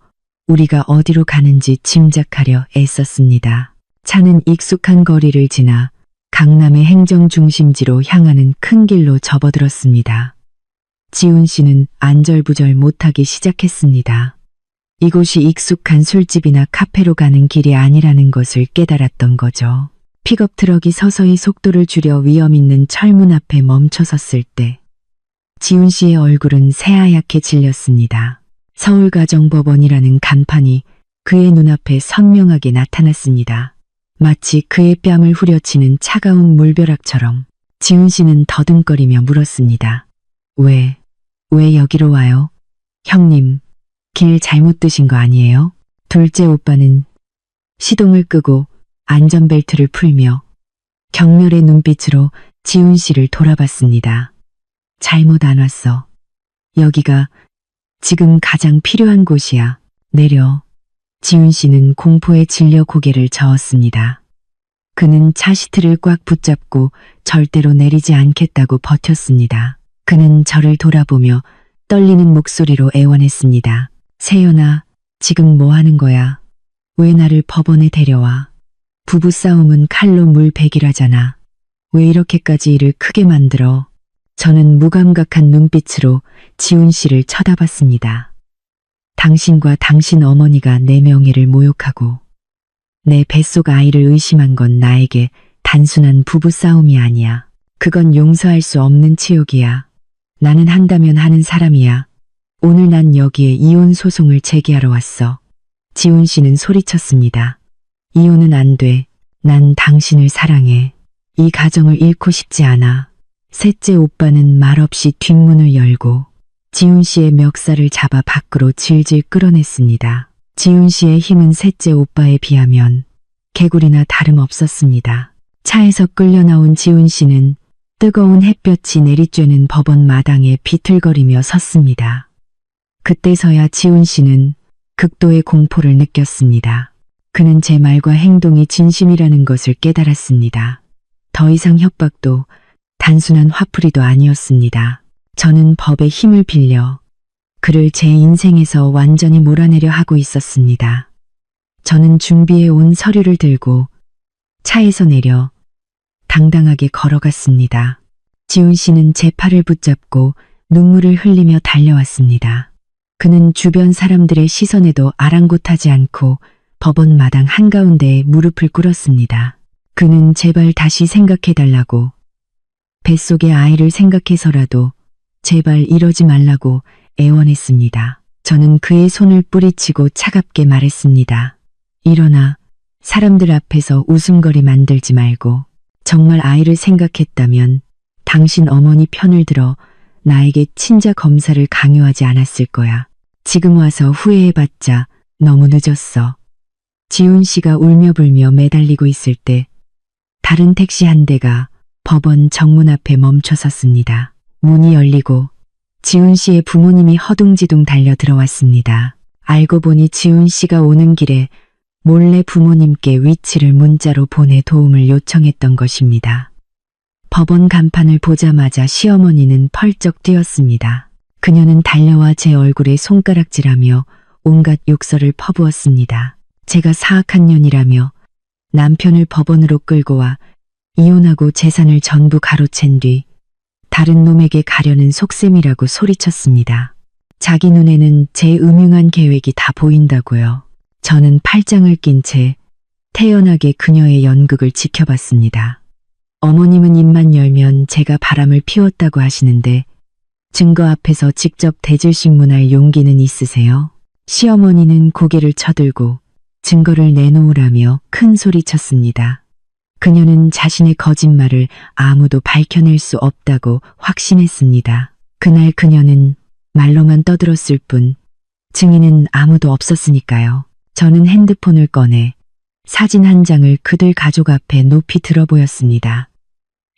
우리가 어디로 가는지 짐작하려 애썼습니다. 차는 익숙한 거리를 지나 강남의 행정 중심지로 향하는 큰 길로 접어들었습니다. 지훈 씨는 안절부절 못하기 시작했습니다. 이곳이 익숙한 술집이나 카페로 가는 길이 아니라는 것을 깨달았던 거죠. 픽업 트럭이 서서히 속도를 줄여 위험 있는 철문 앞에 멈춰섰을 때 지훈 씨의 얼굴은 새하얗게 질렸습니다. 서울가정법원이라는 간판이 그의 눈앞에 선명하게 나타났습니다. 마치 그의 뺨을 후려치는 차가운 물벼락처럼 지훈 씨는 더듬거리며 물었습니다. 왜 여기로 와요? 형님, 길 잘못 드신 거 아니에요? 둘째 오빠는 시동을 끄고 안전벨트를 풀며 경멸의 눈빛으로 지훈 씨를 돌아봤습니다. 잘못 안 왔어. 여기가 지금 가장 필요한 곳이야. 내려. 지훈 씨는 공포에 질려 고개를 저었습니다. 그는 차 시트를 꽉 붙잡고 절대로 내리지 않겠다고 버텼습니다. 그는 저를 돌아보며 떨리는 목소리로 애원했습니다. 세연아, 지금 뭐 하는 거야? 왜 나를 법원에 데려와? 부부싸움은 칼로 물베기라잖아. 왜 이렇게까지 일을 크게 만들어? 저는 무감각한 눈빛으로 지훈 씨를 쳐다봤습니다. 당신과 당신 어머니가 내 명예를 모욕하고 내 뱃속 아이를 의심한 건 나에게 단순한 부부싸움이 아니야. 그건 용서할 수 없는 치욕이야. 나는 한다면 하는 사람이야. 오늘 난 여기에 이혼 소송을 제기하러 왔어. 지훈 씨는 소리쳤습니다. 이혼은 안 돼. 난 당신을 사랑해. 이 가정을 잃고 싶지 않아. 셋째 오빠는 말없이 뒷문을 열고 지훈 씨의 멱살을 잡아 밖으로 질질 끌어냈습니다. 지훈 씨의 힘은 셋째 오빠에 비하면 개구리나 다름없었습니다. 차에서 끌려 나온 지훈 씨는 뜨거운 햇볕이 내리쬐는 법원 마당에 비틀거리며 섰습니다. 그때서야 지훈 씨는 극도의 공포를 느꼈습니다. 그는 제 말과 행동이 진심이라는 것을 깨달았습니다. 더 이상 협박도 단순한 화풀이도 아니었습니다. 저는 법의 힘을 빌려 그를 제 인생에서 완전히 몰아내려 하고 있었습니다. 저는 준비해 온 서류를 들고 차에서 내려 당당하게 걸어갔습니다. 지훈 씨는 제 팔을 붙잡고 눈물을 흘리며 달려왔습니다. 그는 주변 사람들의 시선에도 아랑곳하지 않고 법원 마당 한가운데에 무릎을 꿇었습니다. 그는 제발 다시 생각해달라고, 뱃속의 아이를 생각해서라도 제발 이러지 말라고 애원했습니다. 저는 그의 손을 뿌리치고 차갑게 말했습니다. 일어나, 사람들 앞에서 웃음거리 만들지 말고, 정말 아이를 생각했다면 당신 어머니 편을 들어 나에게 친자 검사를 강요하지 않았을 거야. 지금 와서 후회해봤자 너무 늦었어. 지훈 씨가 울며 불며 매달리고 있을 때 다른 택시 한 대가 법원 정문 앞에 멈춰섰습니다. 문이 열리고 지훈 씨의 부모님이 허둥지둥 달려 들어왔습니다. 알고 보니 지훈 씨가 오는 길에 몰래 부모님께 위치를 문자로 보내 도움을 요청했던 것입니다. 법원 간판을 보자마자 시어머니는 펄쩍 뛰었습니다. 그녀는 달려와 제 얼굴에 손가락질하며 온갖 욕설을 퍼부었습니다. 제가 사악한 년이라며 남편을 법원으로 끌고 와 이혼하고 재산을 전부 가로챈 뒤 다른 놈에게 가려는 속셈이라고 소리쳤습니다. 자기 눈에는 제 음흉한 계획이 다 보인다고요. 저는 팔짱을 낀 채 태연하게 그녀의 연극을 지켜봤습니다. 어머님은 입만 열면 제가 바람을 피웠다고 하시는데 증거 앞에서 직접 대질신문할 용기는 있으세요? 시어머니는 고개를 쳐들고 증거를 내놓으라며 큰 소리쳤습니다. 그녀는 자신의 거짓말을 아무도 밝혀낼 수 없다고 확신했습니다. 그날 그녀는 말로만 떠들었을 뿐 증인은 아무도 없었으니까요. 저는 핸드폰을 꺼내 사진 한 장을 그들 가족 앞에 높이 들어 보였습니다.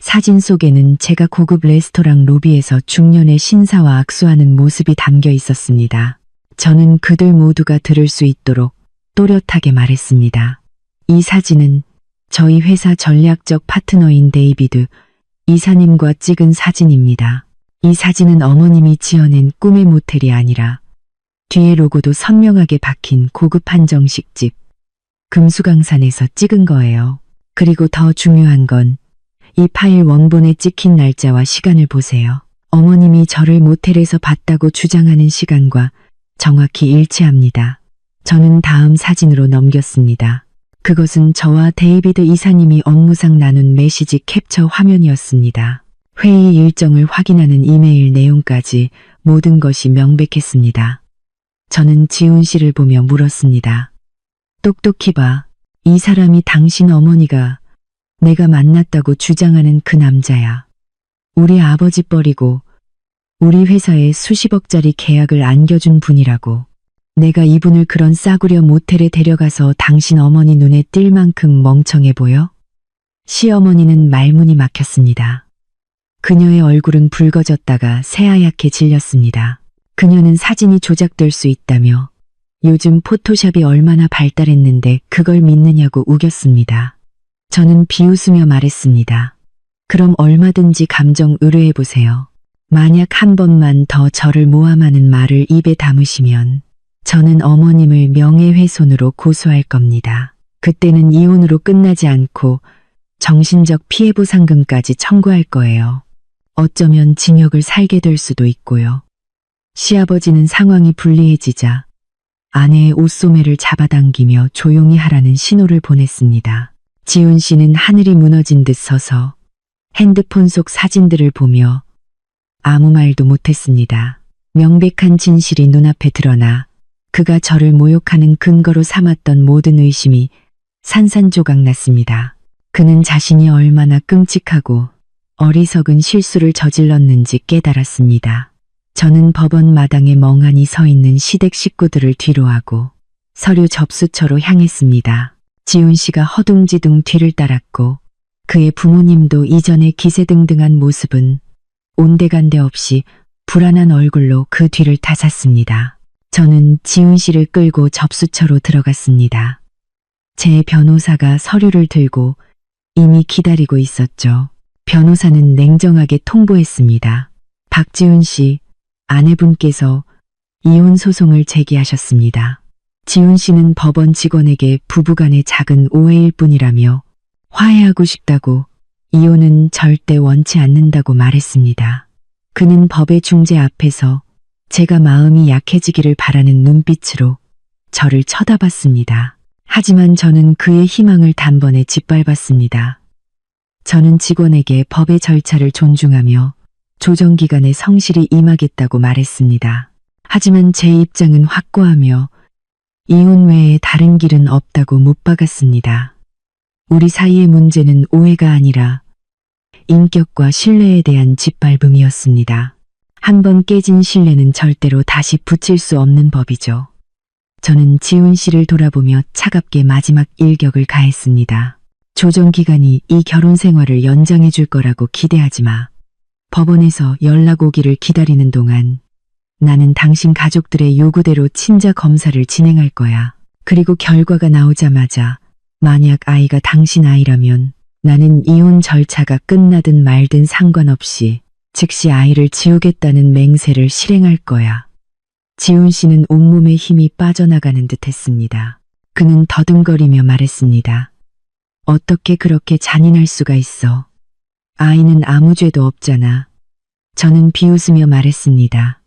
사진 속에는 제가 고급 레스토랑 로비에서 중년의 신사와 악수하는 모습이 담겨 있었습니다. 저는 그들 모두가 들을 수 있도록 또렷하게 말했습니다. 이 사진은 저희 회사 전략적 파트너인 데이비드 이사님과 찍은 사진입니다. 이 사진은 어머님이 지어낸 꿈의 모텔이 아니라 뒤에 로고도 선명하게 박힌 고급 한정식집 금수강산에서 찍은 거예요. 그리고 더 중요한 건 이 파일 원본에 찍힌 날짜와 시간을 보세요. 어머님이 저를 모텔에서 봤다고 주장하는 시간과 정확히 일치합니다. 저는 다음 사진으로 넘겼습니다. 그것은 저와 데이비드 이사님이 업무상 나눈 메시지 캡처 화면이었습니다. 회의 일정을 확인하는 이메일 내용까지 모든 것이 명백했습니다. 저는 지훈 씨를 보며 물었습니다. 똑똑히 봐. 이 사람이 당신 어머니가 내가 만났다고 주장하는 그 남자야. 우리 아버지 버리고 우리 회사에 수십억짜리 계약을 안겨준 분이라고. 내가 이분을 그런 싸구려 모텔에 데려가서 당신 어머니 눈에 띌 만큼 멍청해 보여? 시어머니는 말문이 막혔습니다. 그녀의 얼굴은 붉어졌다가 새하얗게 질렸습니다. 그녀는 사진이 조작될 수 있다며 요즘 포토샵이 얼마나 발달했는데 그걸 믿느냐고 우겼습니다. 저는 비웃으며 말했습니다. 그럼 얼마든지 감정 의뢰해보세요. 만약 한 번만 더 저를 모함하는 말을 입에 담으시면 저는 어머님을 명예훼손으로 고소할 겁니다. 그때는 이혼으로 끝나지 않고 정신적 피해보상금까지 청구할 거예요. 어쩌면 징역을 살게 될 수도 있고요. 시아버지는 상황이 불리해지자 아내의 옷소매를 잡아당기며 조용히 하라는 신호를 보냈습니다. 지훈 씨는 하늘이 무너진 듯 서서 핸드폰 속 사진들을 보며 아무 말도 못했습니다. 명백한 진실이 눈앞에 드러나 그가 저를 모욕하는 근거로 삼았던 모든 의심이 산산조각 났습니다. 그는 자신이 얼마나 끔찍하고 어리석은 실수를 저질렀는지 깨달았습니다. 저는 법원 마당에 멍하니 서 있는 시댁 식구들을 뒤로하고 서류 접수처로 향했습니다. 지훈 씨가 허둥지둥 뒤를 따랐고 그의 부모님도 이전의 기세등등한 모습은 온데간데 없이 불안한 얼굴로 그 뒤를 타샀습니다. 저는 지훈 씨를 끌고 접수처로 들어갔습니다. 제 변호사가 서류를 들고 이미 기다리고 있었죠. 변호사는 냉정하게 통보했습니다. 박지훈 씨, 아내분께서 이혼 소송을 제기하셨습니다. 지훈 씨는 법원 직원에게 부부간의 작은 오해일 뿐이라며 화해하고 싶다고 이혼은 절대 원치 않는다고 말했습니다. 그는 법의 중재 앞에서 제가 마음이 약해지기를 바라는 눈빛으로 저를 쳐다봤습니다. 하지만 저는 그의 희망을 단번에 짓밟았습니다. 저는 직원에게 법의 절차를 존중하며 조정기간에 성실히 임하겠다고 말했습니다. 하지만 제 입장은 확고하며 이혼 외에 다른 길은 없다고 못 박았습니다. 우리 사이의 문제는 오해가 아니라 인격과 신뢰에 대한 짓밟음이었습니다. 한번 깨진 신뢰는 절대로 다시 붙일 수 없는 법이죠. 저는 지훈 씨를 돌아보며 차갑게 마지막 일격을 가했습니다. 조정기간이 이 결혼 생활을 연장해 줄 거라고 기대하지 마. 법원에서 연락 오기를 기다리는 동안 나는 당신 가족들의 요구대로 친자 검사를 진행할 거야. 그리고 결과가 나오자마자 만약 아이가 당신 아이라면 나는 이혼 절차가 끝나든 말든 상관없이 즉시 아이를 지우겠다는 맹세를 실행할 거야. 지훈 씨는 온몸에 힘이 빠져나가는 듯 했습니다. 그는 더듬거리며 말했습니다. 어떻게 그렇게 잔인할 수가 있어. 아이는 아무 죄도 없잖아. 저는 비웃으며 말했습니다.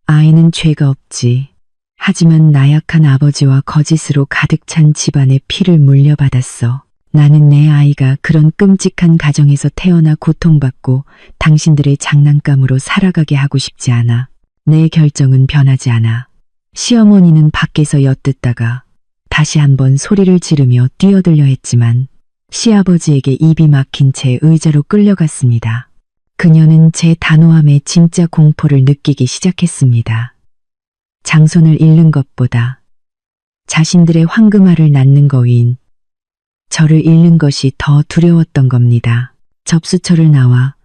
아이는 죄가 없지. 하지만 나약한 아버지와 거짓으로 가득 찬 집안의 피를 물려받았어. 나는 내 아이가 그런 끔찍한 가정에서 태어나 고통받고 당신들의 장난감으로 살아가게 하고 싶지 않아. 내 결정은 변하지 않아. 시어머니는 밖에서 엿듣다가 다시 한번 소리를 지르며 뛰어들려 했지만 시아버지에게 입이 막힌 채 의자로 끌려갔습니다. 그녀는 제 단호함에 진짜 공포를 느끼기 시작했습니다. 장손을 잃는 것보다 자신들의 황금알을 낳는 거인 저를 잃는 것이 더 두려웠던 겁니다. 접수처를 나와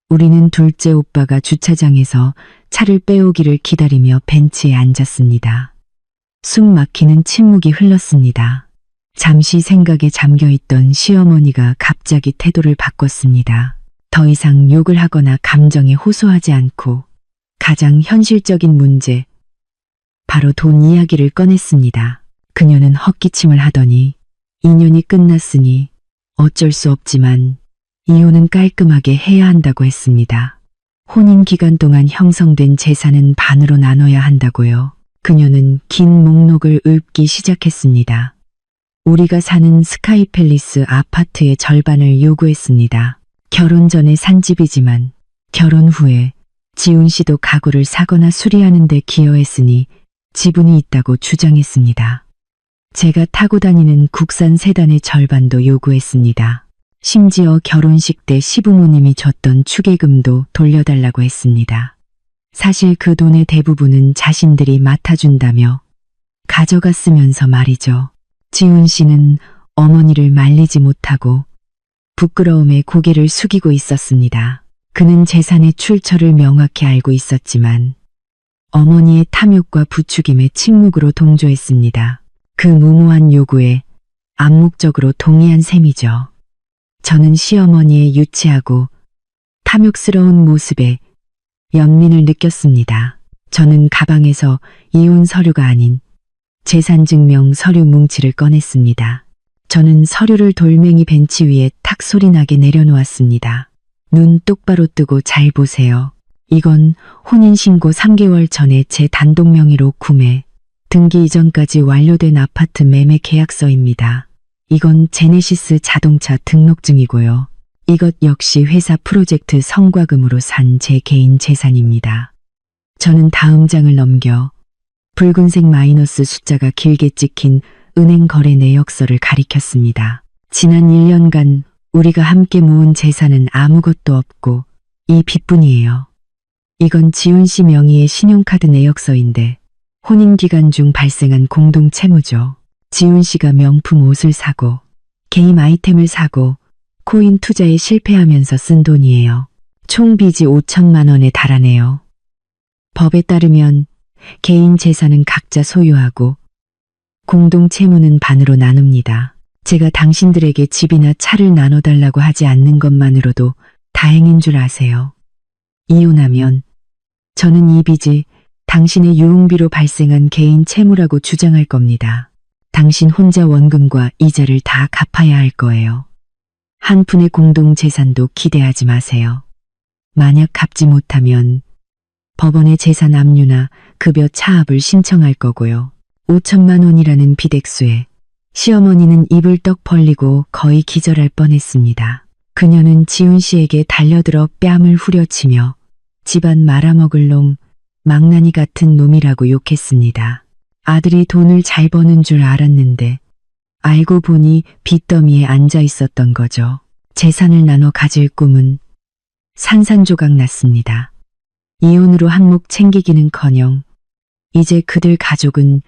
우리는 둘째 오빠가 주차장에서 차를 빼오기를 기다리며 벤치에 앉았습니다. 숨 막히는 침묵이 흘렀습니다. 잠시 생각에 잠겨있던 시어머니가 갑자기 태도를 바꿨습니다. 더 이상 욕을 하거나 감정에 호소하지 않고 가장 현실적인 문제, 바로 돈 이야기를 꺼냈습니다. 그녀는 헛기침을 하더니 인연이 끝났으니 어쩔 수 없지만 이혼은 깔끔하게 해야 한다고 했습니다. 혼인 기간 동안 형성된 재산은 반으로 나눠야 한다고요. 그녀는 긴 목록을 읊기 시작했습니다. 우리가 사는 스카이팰리스 아파트의 절반을 요구했습니다. 결혼 전에 산 집이지만 결혼 후에 지훈 씨도 가구를 사거나 수리하는 데 기여했으니 지분이 있다고 주장했습니다. 제가 타고 다니는 국산 세단의 절반도 요구했습니다. 심지어 결혼식 때 시부모님이 줬던 축의금도 돌려달라고 했습니다. 사실 그 돈의 대부분은 자신들이 맡아준다며 가져갔으면서 말이죠. 지훈 씨는 어머니를 말리지 못하고 부끄러움에 고개를 숙이고 있었습니다. 그는 재산의 출처를 명확히 알고 있었지만 어머니의 탐욕과 부추김에 침묵으로 동조했습니다. 그 무모한 요구에 암묵적으로 동의한 셈이죠. 저는 시어머니의 유치하고 탐욕스러운 모습에 연민을 느꼈습니다. 저는 가방에서 이혼 서류가 아닌 재산증명 서류 뭉치를 꺼냈습니다. 저는 서류를 돌멩이 벤치 위에 탁 소리나게 내려놓았습니다. 눈 똑바로 뜨고 잘 보세요. 이건 혼인신고 3개월 전에 제 단독 명의로 구매, 등기 이전까지 완료된 아파트 매매 계약서입니다. 이건 제네시스 자동차 등록증이고요. 이것 역시 회사 프로젝트 성과금으로 산 제 개인 재산입니다. 저는 다음 장을 넘겨 붉은색 마이너스 숫자가 길게 찍힌 은행 거래 내역서를 가리켰습니다. 지난 1년간 우리가 함께 모은 재산은 아무것도 없고 이 빚뿐이에요. 이건 지훈 씨 명의의 신용카드 내역서인데 혼인 기간 중 발생한 공동 채무죠. 지훈 씨가 명품 옷을 사고 게임 아이템을 사고 코인 투자에 실패하면서 쓴 돈이에요. 총 빚이 5천만 원에 달하네요. 법에 따르면 개인 재산은 각자 소유하고 공동 채무는 반으로 나눕니다. 제가 당신들에게 집이나 차를 나눠달라고 하지 않는 것만으로도 다행인 줄 아세요. 이혼하면 저는 이 빚을 당신의 유흥비로 발생한 개인 채무라고 주장할 겁니다. 당신 혼자 원금과 이자를 다 갚아야 할 거예요. 한 푼의 공동 재산도 기대하지 마세요. 만약 갚지 못하면 법원에 재산 압류나 급여 차압을 신청할 거고요. 5천만 원이라는 빚액수에 시어머니는 입을 떡 벌리고 거의 기절할 뻔했습니다. 그녀는 지훈 씨에게 달려들어 뺨을 후려치며 집안 말아먹을 놈, 망나니 같은 놈이라고 욕했습니다. 아들이 돈을 잘 버는 줄 알았는데 알고 보니 빚더미에 앉아 있었던 거죠. 재산을 나눠 가질 꿈은 산산조각 났습니다. 이혼으로 한몫 챙기기는커녕 이제 그들 가족은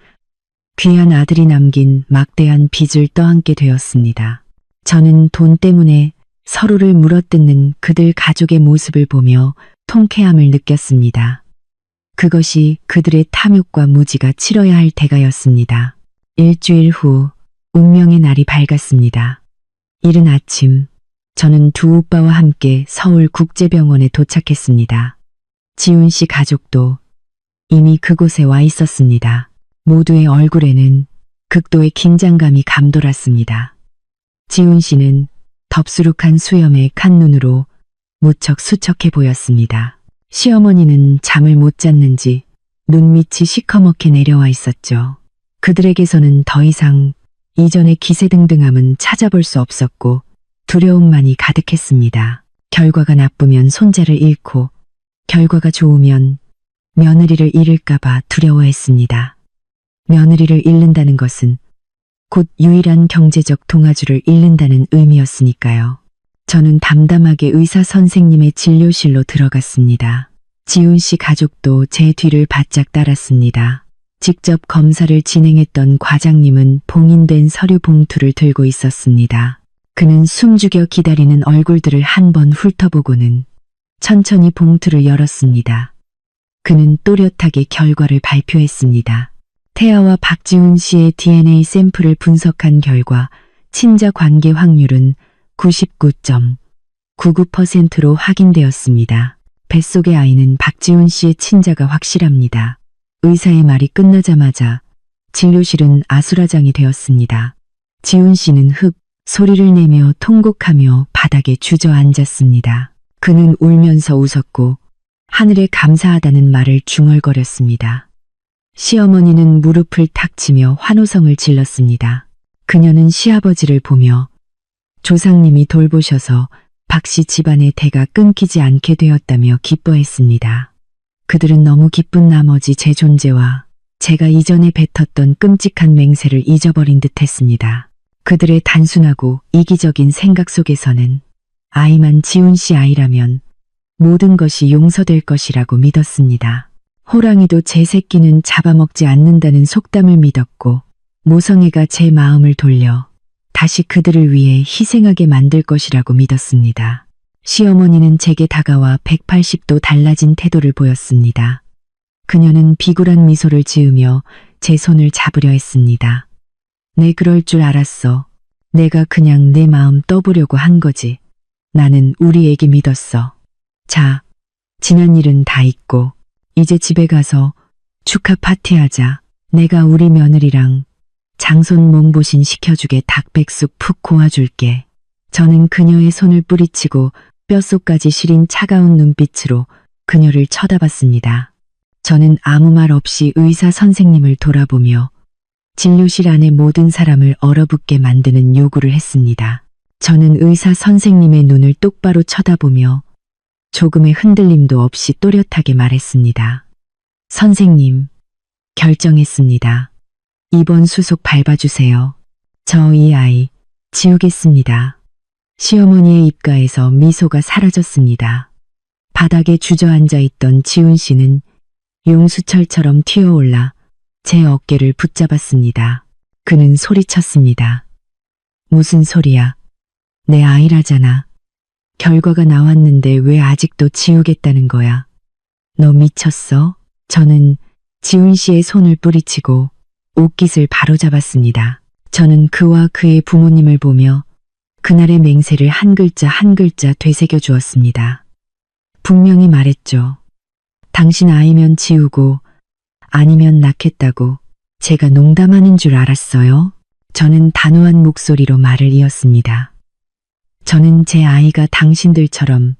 귀한 아들이 남긴 막대한 빚을 떠안게 되었습니다. 저는 돈 때문에 서로를 물어뜯는 그들 가족의 모습을 보며 통쾌함을 느꼈습니다. 그것이 그들의 탐욕과 무지가 치러야 할 때가였습니다. 일주일 후 운명의 날이 밝았습니다. 이른 아침 저는 두 오빠와 함께 서울국제병원에 도착했습니다. 지훈 씨 가족도 이미 그곳에 와 있었습니다. 모두의 얼굴에는 극도의 긴장감이 감돌았습니다. 지훈 씨는 덥수룩한 수염에 칸 눈으로 무척 수척해 보였습니다. 시어머니는 잠을 못 잤는지 눈밑이 시커멓게 내려와 있었죠. 그들에게서는 더 이상 이전의 기세등등함은 찾아볼 수 없었고 두려움만이 가득했습니다. 결과가 나쁘면 손자를 잃고 결과가 좋으면 며느리를 잃을까봐 두려워했습니다. 며느리를 잃는다는 것은 곧 유일한 경제적 동아줄을 잃는다는 의미였으니까요. 저는 담담하게 의사 선생님의 진료실로 들어갔습니다. 지훈 씨 가족도 제 뒤를 바짝 따랐습니다. 직접 검사를 진행했던 과장님은 봉인된 서류 봉투를 들고 있었습니다. 그는 숨죽여 기다리는 얼굴들을 한번 훑어보고는 천천히 봉투를 열었습니다. 그는 또렷하게 결과를 발표했습니다. 태아와 박지훈 씨의 DNA 샘플을 분석한 결과 친자 관계 확률은 99.99%로 확인되었습니다. 뱃속의 아이는 박지훈 씨의 친자가 확실합니다. 의사의 말이 끝나자마자 진료실은 아수라장이 되었습니다. 지훈 씨는 흡 소리를 내며 통곡하며 바닥에 주저앉았습니다. 그는 울면서 웃었고 하늘에 감사하다는 말을 중얼거렸습니다. 시어머니는 무릎을 탁 치며 환호성을 질렀습니다. 그녀는 시아버지를 보며 조상님이 돌보셔서 박씨 집안의 대가 끊기지 않게 되었다며 기뻐했습니다. 그들은 너무 기쁜 나머지 제 존재와 제가 이전에 뱉었던 끔찍한 맹세를 잊어버린 듯했습니다. 그들의 단순하고 이기적인 생각 속에서는 아이만 지훈 씨 아이라면 모든 것이 용서될 것이라고 믿었습니다. 호랑이도 제 새끼는 잡아먹지 않는다는 속담을 믿었고 모성애가 제 마음을 돌려 다시 그들을 위해 희생하게 만들 것이라고 믿었습니다. 시어머니는 제게 다가와 180도 달라진 태도를 보였습니다. 그녀는 비굴한 미소를 지으며 제 손을 잡으려 했습니다. 네, 그럴 줄 알았어. 내가 그냥 내 마음 떠보려고 한 거지. 나는 우리 애기 믿었어. 자, 지난 일은 다 잊고 이제 집에 가서 축하 파티하자. 내가 우리 며느리랑 장손 몸보신 시켜주게 닭백숙 푹 고아줄게. 저는 그녀의 손을 뿌리치고 뼛속까지 시린 차가운 눈빛으로 그녀를 쳐다봤습니다. 저는 아무 말 없이 의사 선생님을 돌아보며 진료실 안의 모든 사람을 얼어붙게 만드는 요구를 했습니다. 저는 의사 선생님의 눈을 똑바로 쳐다보며 조금의 흔들림도 없이 또렷하게 말했습니다. 선생님, 결정했습니다. 이번 수속 밟아주세요. 저 이 아이 지우겠습니다. 시어머니의 입가에서 미소가 사라졌습니다. 바닥에 주저앉아 있던 지훈 씨는 용수철처럼 튀어올라 제 어깨를 붙잡았습니다. 그는 소리쳤습니다. 무슨 소리야? 내 아이라잖아. 결과가 나왔는데 왜 아직도 지우겠다는 거야? 너 미쳤어? 저는 지훈 씨의 손을 뿌리치고 옷깃을 바로잡았습니다. 저는 그와 그의 부모님을 보며 그날의 맹세를 한 글자 한 글자 되새겨 주었습니다. 분명히 말했죠. 당신 아이면 지우고 아니면 낳겠다고. 제가 농담하는 줄 알았어요? 저는 단호한 목소리로 말을 이었습니다. 저는 제 아이가 당신들처럼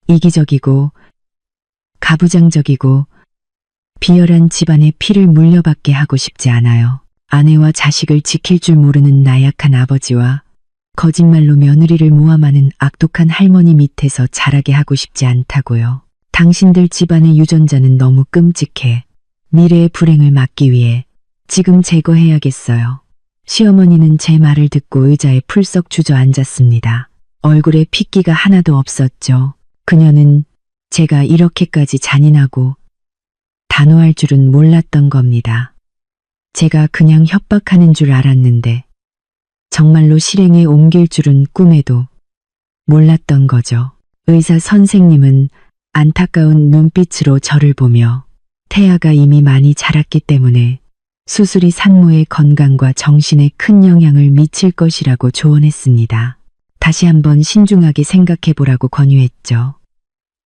이기적이고 가부장적이고 비열한 집안의 피를 물려받게 하고 싶지 않아요. 아내와 자식을 지킬 줄 모르는 나약한 아버지와 거짓말로 며느리를 모함하는 악독한 할머니 밑에서 자라게 하고 싶지 않다고요. 당신들 집안의 유전자는 너무 끔찍해. 미래의 불행을 막기 위해 지금 제거해야겠어요. 시어머니는 제 말을 듣고 의자에 풀썩 주저앉았습니다. 얼굴에 핏기가 하나도 없었죠. 그녀는 제가 이렇게까지 잔인하고 단호할 줄은 몰랐던 겁니다. 제가 그냥 협박하는 줄 알았는데 정말로 실행에 옮길 줄은 꿈에도 몰랐던 거죠. 의사 선생님은 안타까운 눈빛으로 저를 보며 태아가 이미 많이 자랐기 때문에 수술이 산모의 건강과 정신에 큰 영향을 미칠 것이라고 조언했습니다. 다시 한번 신중하게 생각해 보라고 권유했죠.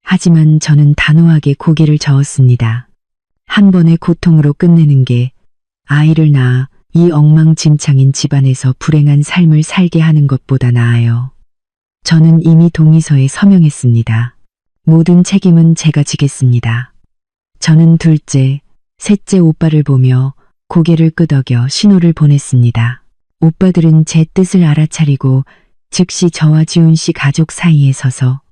하지만 저는 단호하게 고개를 저었습니다. 한 번의 고통으로 끝내는 게 아이를 낳아 이 엉망진창인 집안에서 불행한 삶을 살게 하는 것보다 나아요. 저는 이미 동의서에 서명했습니다. 모든 책임은 제가 지겠습니다. 저는 둘째, 셋째 오빠를 보며 고개를 끄덕여 신호를 보냈습니다. 오빠들은 제 뜻을 알아차리고 즉시 저와 지훈 씨 가족 사이에 서서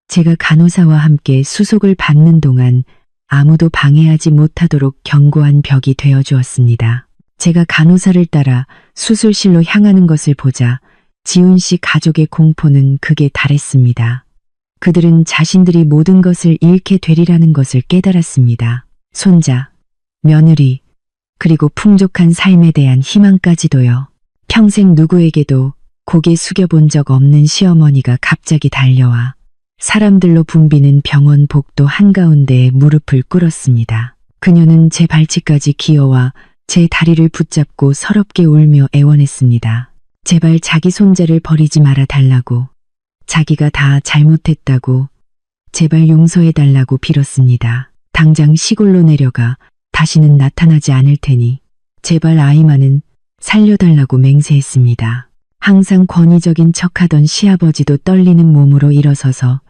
제가 간호사와 함께 수속을 받는 동안 아무도 방해하지 못하도록 견고한 벽이 되어 주었습니다. 제가 간호사를 따라 수술실로 향하는 것을 보자 지훈 씨 가족의 공포는 극에 달했습니다. 그들은 자신들이 모든 것을 잃게 되리라는 것을 깨달았습니다. 손자, 며느리, 그리고 풍족한 삶에 대한 희망까지도요. 평생 누구에게도 고개 숙여본 적 없는 시어머니가 갑자기 달려와 사람들로 붐비는 병원 복도 한가운데에 무릎을 꿇었습니다. 그녀는 제 발치까지 기어와 제 다리를 붙잡고 서럽게 울며 애원했습니다. 제발 자기 손자를 버리지 말아 달라고, 자기가 다 잘못했다고, 제발 용서해달라고 빌었습니다. 당장 시골로 내려가 다시는 나타나지 않을 테니 제발 아이만은 살려달라고 맹세했습니다. 항상 권위적인 척하던 시아버지도 떨리는 몸으로 일어서서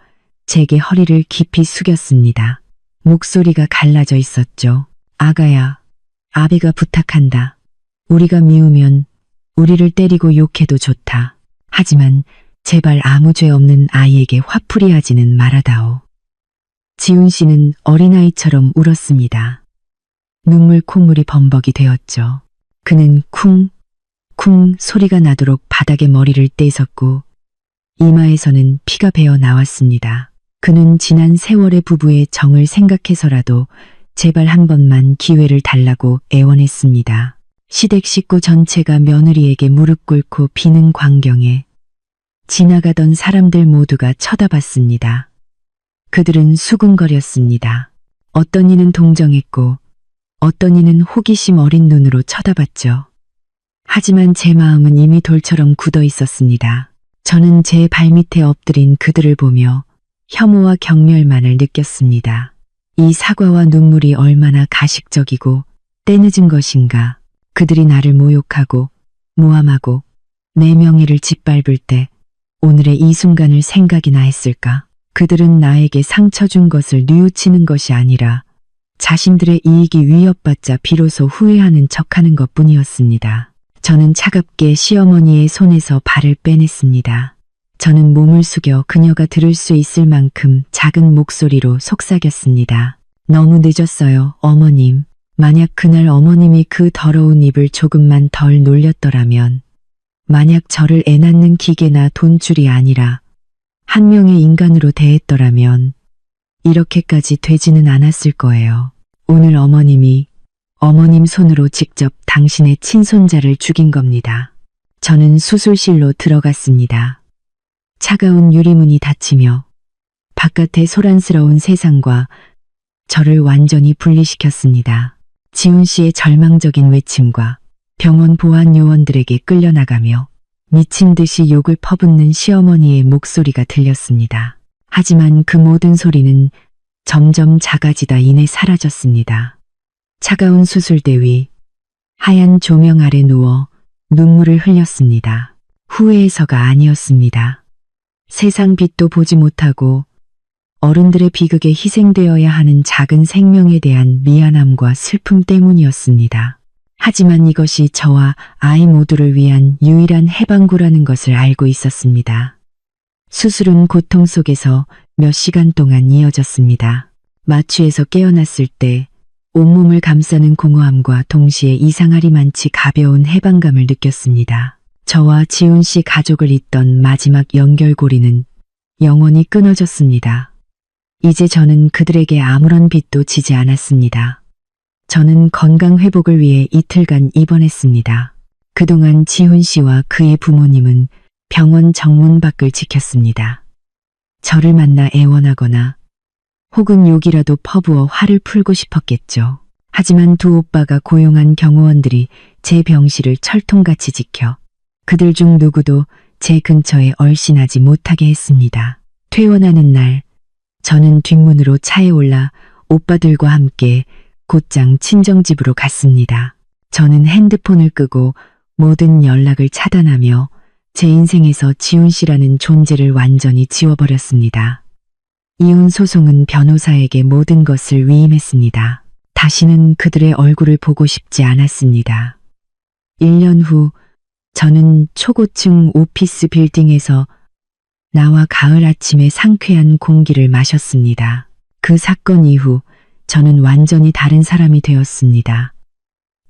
제게 허리를 깊이 숙였습니다. 목소리가 갈라져 있었죠. 아가야, 아비가 부탁한다. 우리가 미우면 우리를 때리고 욕해도 좋다. 하지만 제발 아무 죄 없는 아이에게 화풀이 하지는 말아다오. 지훈 씨는 어린아이처럼 울었습니다. 눈물 콧물이 범벅이 되었죠. 그는 쿵, 쿵 소리가 나도록 바닥에 머리를 떼섰고 이마에서는 피가 배어 나왔습니다. 그는 지난 세월의 부부의 정을 생각해서라도 제발 한 번만 기회를 달라고 애원했습니다. 시댁 식구 전체가 며느리에게 무릎 꿇고 비는 광경에 지나가던 사람들 모두가 쳐다봤습니다. 그들은 수군거렸습니다. 어떤 이는 동정했고 어떤 이는 호기심 어린 눈으로 쳐다봤죠. 하지만 제 마음은 이미 돌처럼 굳어 있었습니다. 저는 제 발밑에 엎드린 그들을 보며 혐오와 경멸만을 느꼈습니다. 이 사과와 눈물이 얼마나 가식적이고 때늦은 것인가. 그들이 나를 모욕하고 모함하고 내 명예를 짓밟을 때 오늘의 이 순간을 생각이나 했을까? 그들은 나에게 상처 준 것을 뉘우치는 것이 아니라 자신들의 이익이 위협받자 비로소 후회하는 척하는 것뿐이었습니다. 저는 차갑게 시어머니의 손에서 발을 빼냈습니다. 저는 몸을 숙여 그녀가 들을 수 있을 만큼 작은 목소리로 속삭였습니다. 너무 늦었어요, 어머님. 만약 그날 어머님이 그 더러운 입을 조금만 덜 놀렸더라면, 만약 저를 애 낳는 기계나 돈줄이 아니라 한 명의 인간으로 대했더라면 이렇게까지 되지는 않았을 거예요. 오늘 어머님이 어머님 손으로 직접 당신의 친손자를 죽인 겁니다. 저는 수술실로 들어갔습니다. 차가운 유리문이 닫히며 바깥의 소란스러운 세상과 저를 완전히 분리시켰습니다. 지훈 씨의 절망적인 외침과 병원 보안 요원들에게 끌려나가며 미친 듯이 욕을 퍼붓는 시어머니의 목소리가 들렸습니다. 하지만 그 모든 소리는 점점 작아지다 이내 사라졌습니다. 차가운 수술대 위 하얀 조명 아래 누워 눈물을 흘렸습니다. 후회해서가 아니었습니다. 세상 빛도 보지 못하고 어른들의 비극에 희생되어야 하는 작은 생명에 대한 미안함과 슬픔 때문이었습니다. 하지만 이것이 저와 아이 모두를 위한 유일한 해방구라는 것을 알고 있었습니다. 수술은 고통 속에서 몇 시간 동안 이어졌습니다. 마취에서 깨어났을 때 온몸을 감싸는 공허함과 동시에 이상하리만치 가벼운 해방감을 느꼈습니다. 저와 지훈 씨 가족을 잇던 마지막 연결고리는 영원히 끊어졌습니다. 이제 저는 그들에게 아무런 빚도 지지 않았습니다. 저는 건강 회복을 위해 이틀간 입원했습니다. 그동안 지훈 씨와 그의 부모님은 병원 정문 밖을 지켰습니다. 저를 만나 애원하거나 혹은 욕이라도 퍼부어 화를 풀고 싶었겠죠. 하지만 두 오빠가 고용한 경호원들이 제 병실을 철통같이 지켜 그들 중 누구도 제 근처에 얼씬하지 못하게 했습니다. 퇴원하는 날 저는 뒷문으로 차에 올라 오빠들과 함께 곧장 친정집으로 갔습니다. 저는 핸드폰을 끄고 모든 연락을 차단하며 제 인생에서 지훈 씨라는 존재를 완전히 지워버렸습니다. 이혼 소송은 변호사에게 모든 것을 위임했습니다. 다시는 그들의 얼굴을 보고 싶지 않았습니다. 1년 후 저는 초고층 오피스 빌딩에서 나와 가을 아침의 상쾌한 공기를 마셨습니다. 그 사건 이후 저는 완전히 다른 사람이 되었습니다.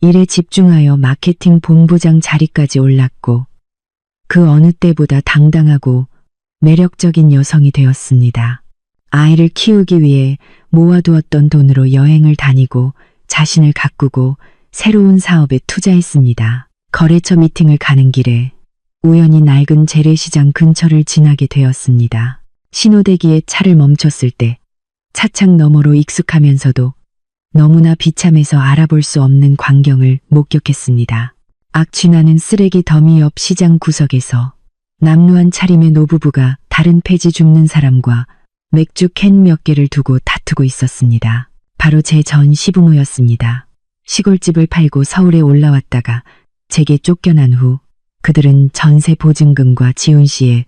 일에 집중하여 마케팅 본부장 자리까지 올랐고 그 어느 때보다 당당하고 매력적인 여성이 되었습니다. 아이를 키우기 위해 모아두었던 돈으로 여행을 다니고 자신을 가꾸고 새로운 사업에 투자했습니다. 거래처 미팅을 가는 길에 우연히 낡은 재래시장 근처를 지나게 되었습니다. 신호대기에 차를 멈췄을 때 차창 너머로 익숙하면서도 너무나 비참해서 알아볼 수 없는 광경을 목격했습니다. 악취나는 쓰레기 더미 옆 시장 구석에서 남루한 차림의 노부부가 다른 폐지 줍는 사람과 맥주 캔 몇 개를 두고 다투고 있었습니다. 바로 제 전 시부모였습니다. 시골집을 팔고 서울에 올라왔다가 제게 쫓겨난 후 그들은 전세 보증금과 지훈 씨의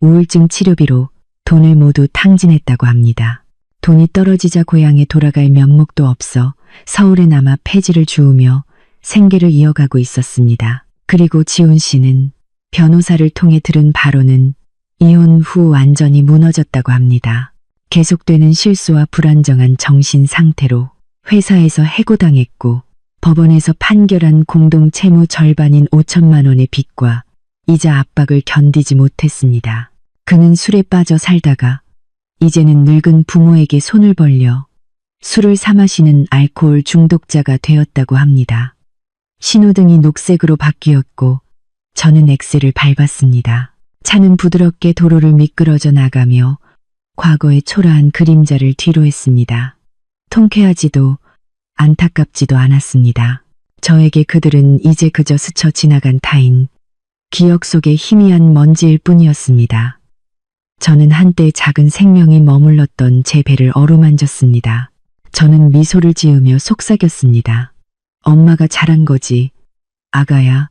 우울증 치료비로 돈을 모두 탕진했다고 합니다. 돈이 떨어지자 고향에 돌아갈 면목도 없어 서울에 남아 폐지를 주우며 생계를 이어가고 있었습니다. 그리고 지훈 씨는 변호사를 통해 들은 바로는 이혼 후 완전히 무너졌다고 합니다. 계속되는 실수와 불안정한 정신 상태로 회사에서 해고당했고 법원에서 판결한 공동 채무 절반인 5천만 원의 빚과 이자 압박을 견디지 못했습니다. 그는 술에 빠져 살다가 이제는 늙은 부모에게 손을 벌려 술을 사 마시는 알코올 중독자가 되었다고 합니다. 신호등이 녹색으로 바뀌었고 저는 엑셀을 밟았습니다. 차는 부드럽게 도로를 미끄러져 나가며 과거의 초라한 그림자를 뒤로했습니다. 통쾌하지도 안타깝지도 않았습니다. 저에게 그들은 이제 그저 스쳐 지나간 타인, 기억 속의 희미한 먼지일 뿐이었습니다. 저는 한때 작은 생명이 머물렀던 제 배를 어루만졌습니다. 저는 미소를 지으며 속삭였습니다. 엄마가 잘한 거지, 아가야.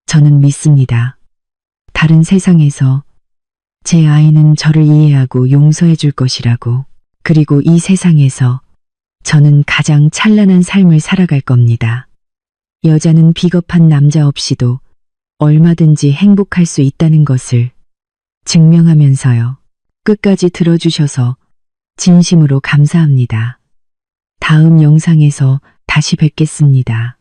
저는 믿습니다. 다른 세상에서 제 아이는 저를 이해하고 용서해 줄 것이라고. 그리고 이 세상에서 저는 가장 찬란한 삶을 살아갈 겁니다. 여자는 비겁한 남자 없이도 얼마든지 행복할 수 있다는 것을 증명하면서요. 끝까지 들어주셔서 진심으로 감사합니다. 다음 영상에서 다시 뵙겠습니다.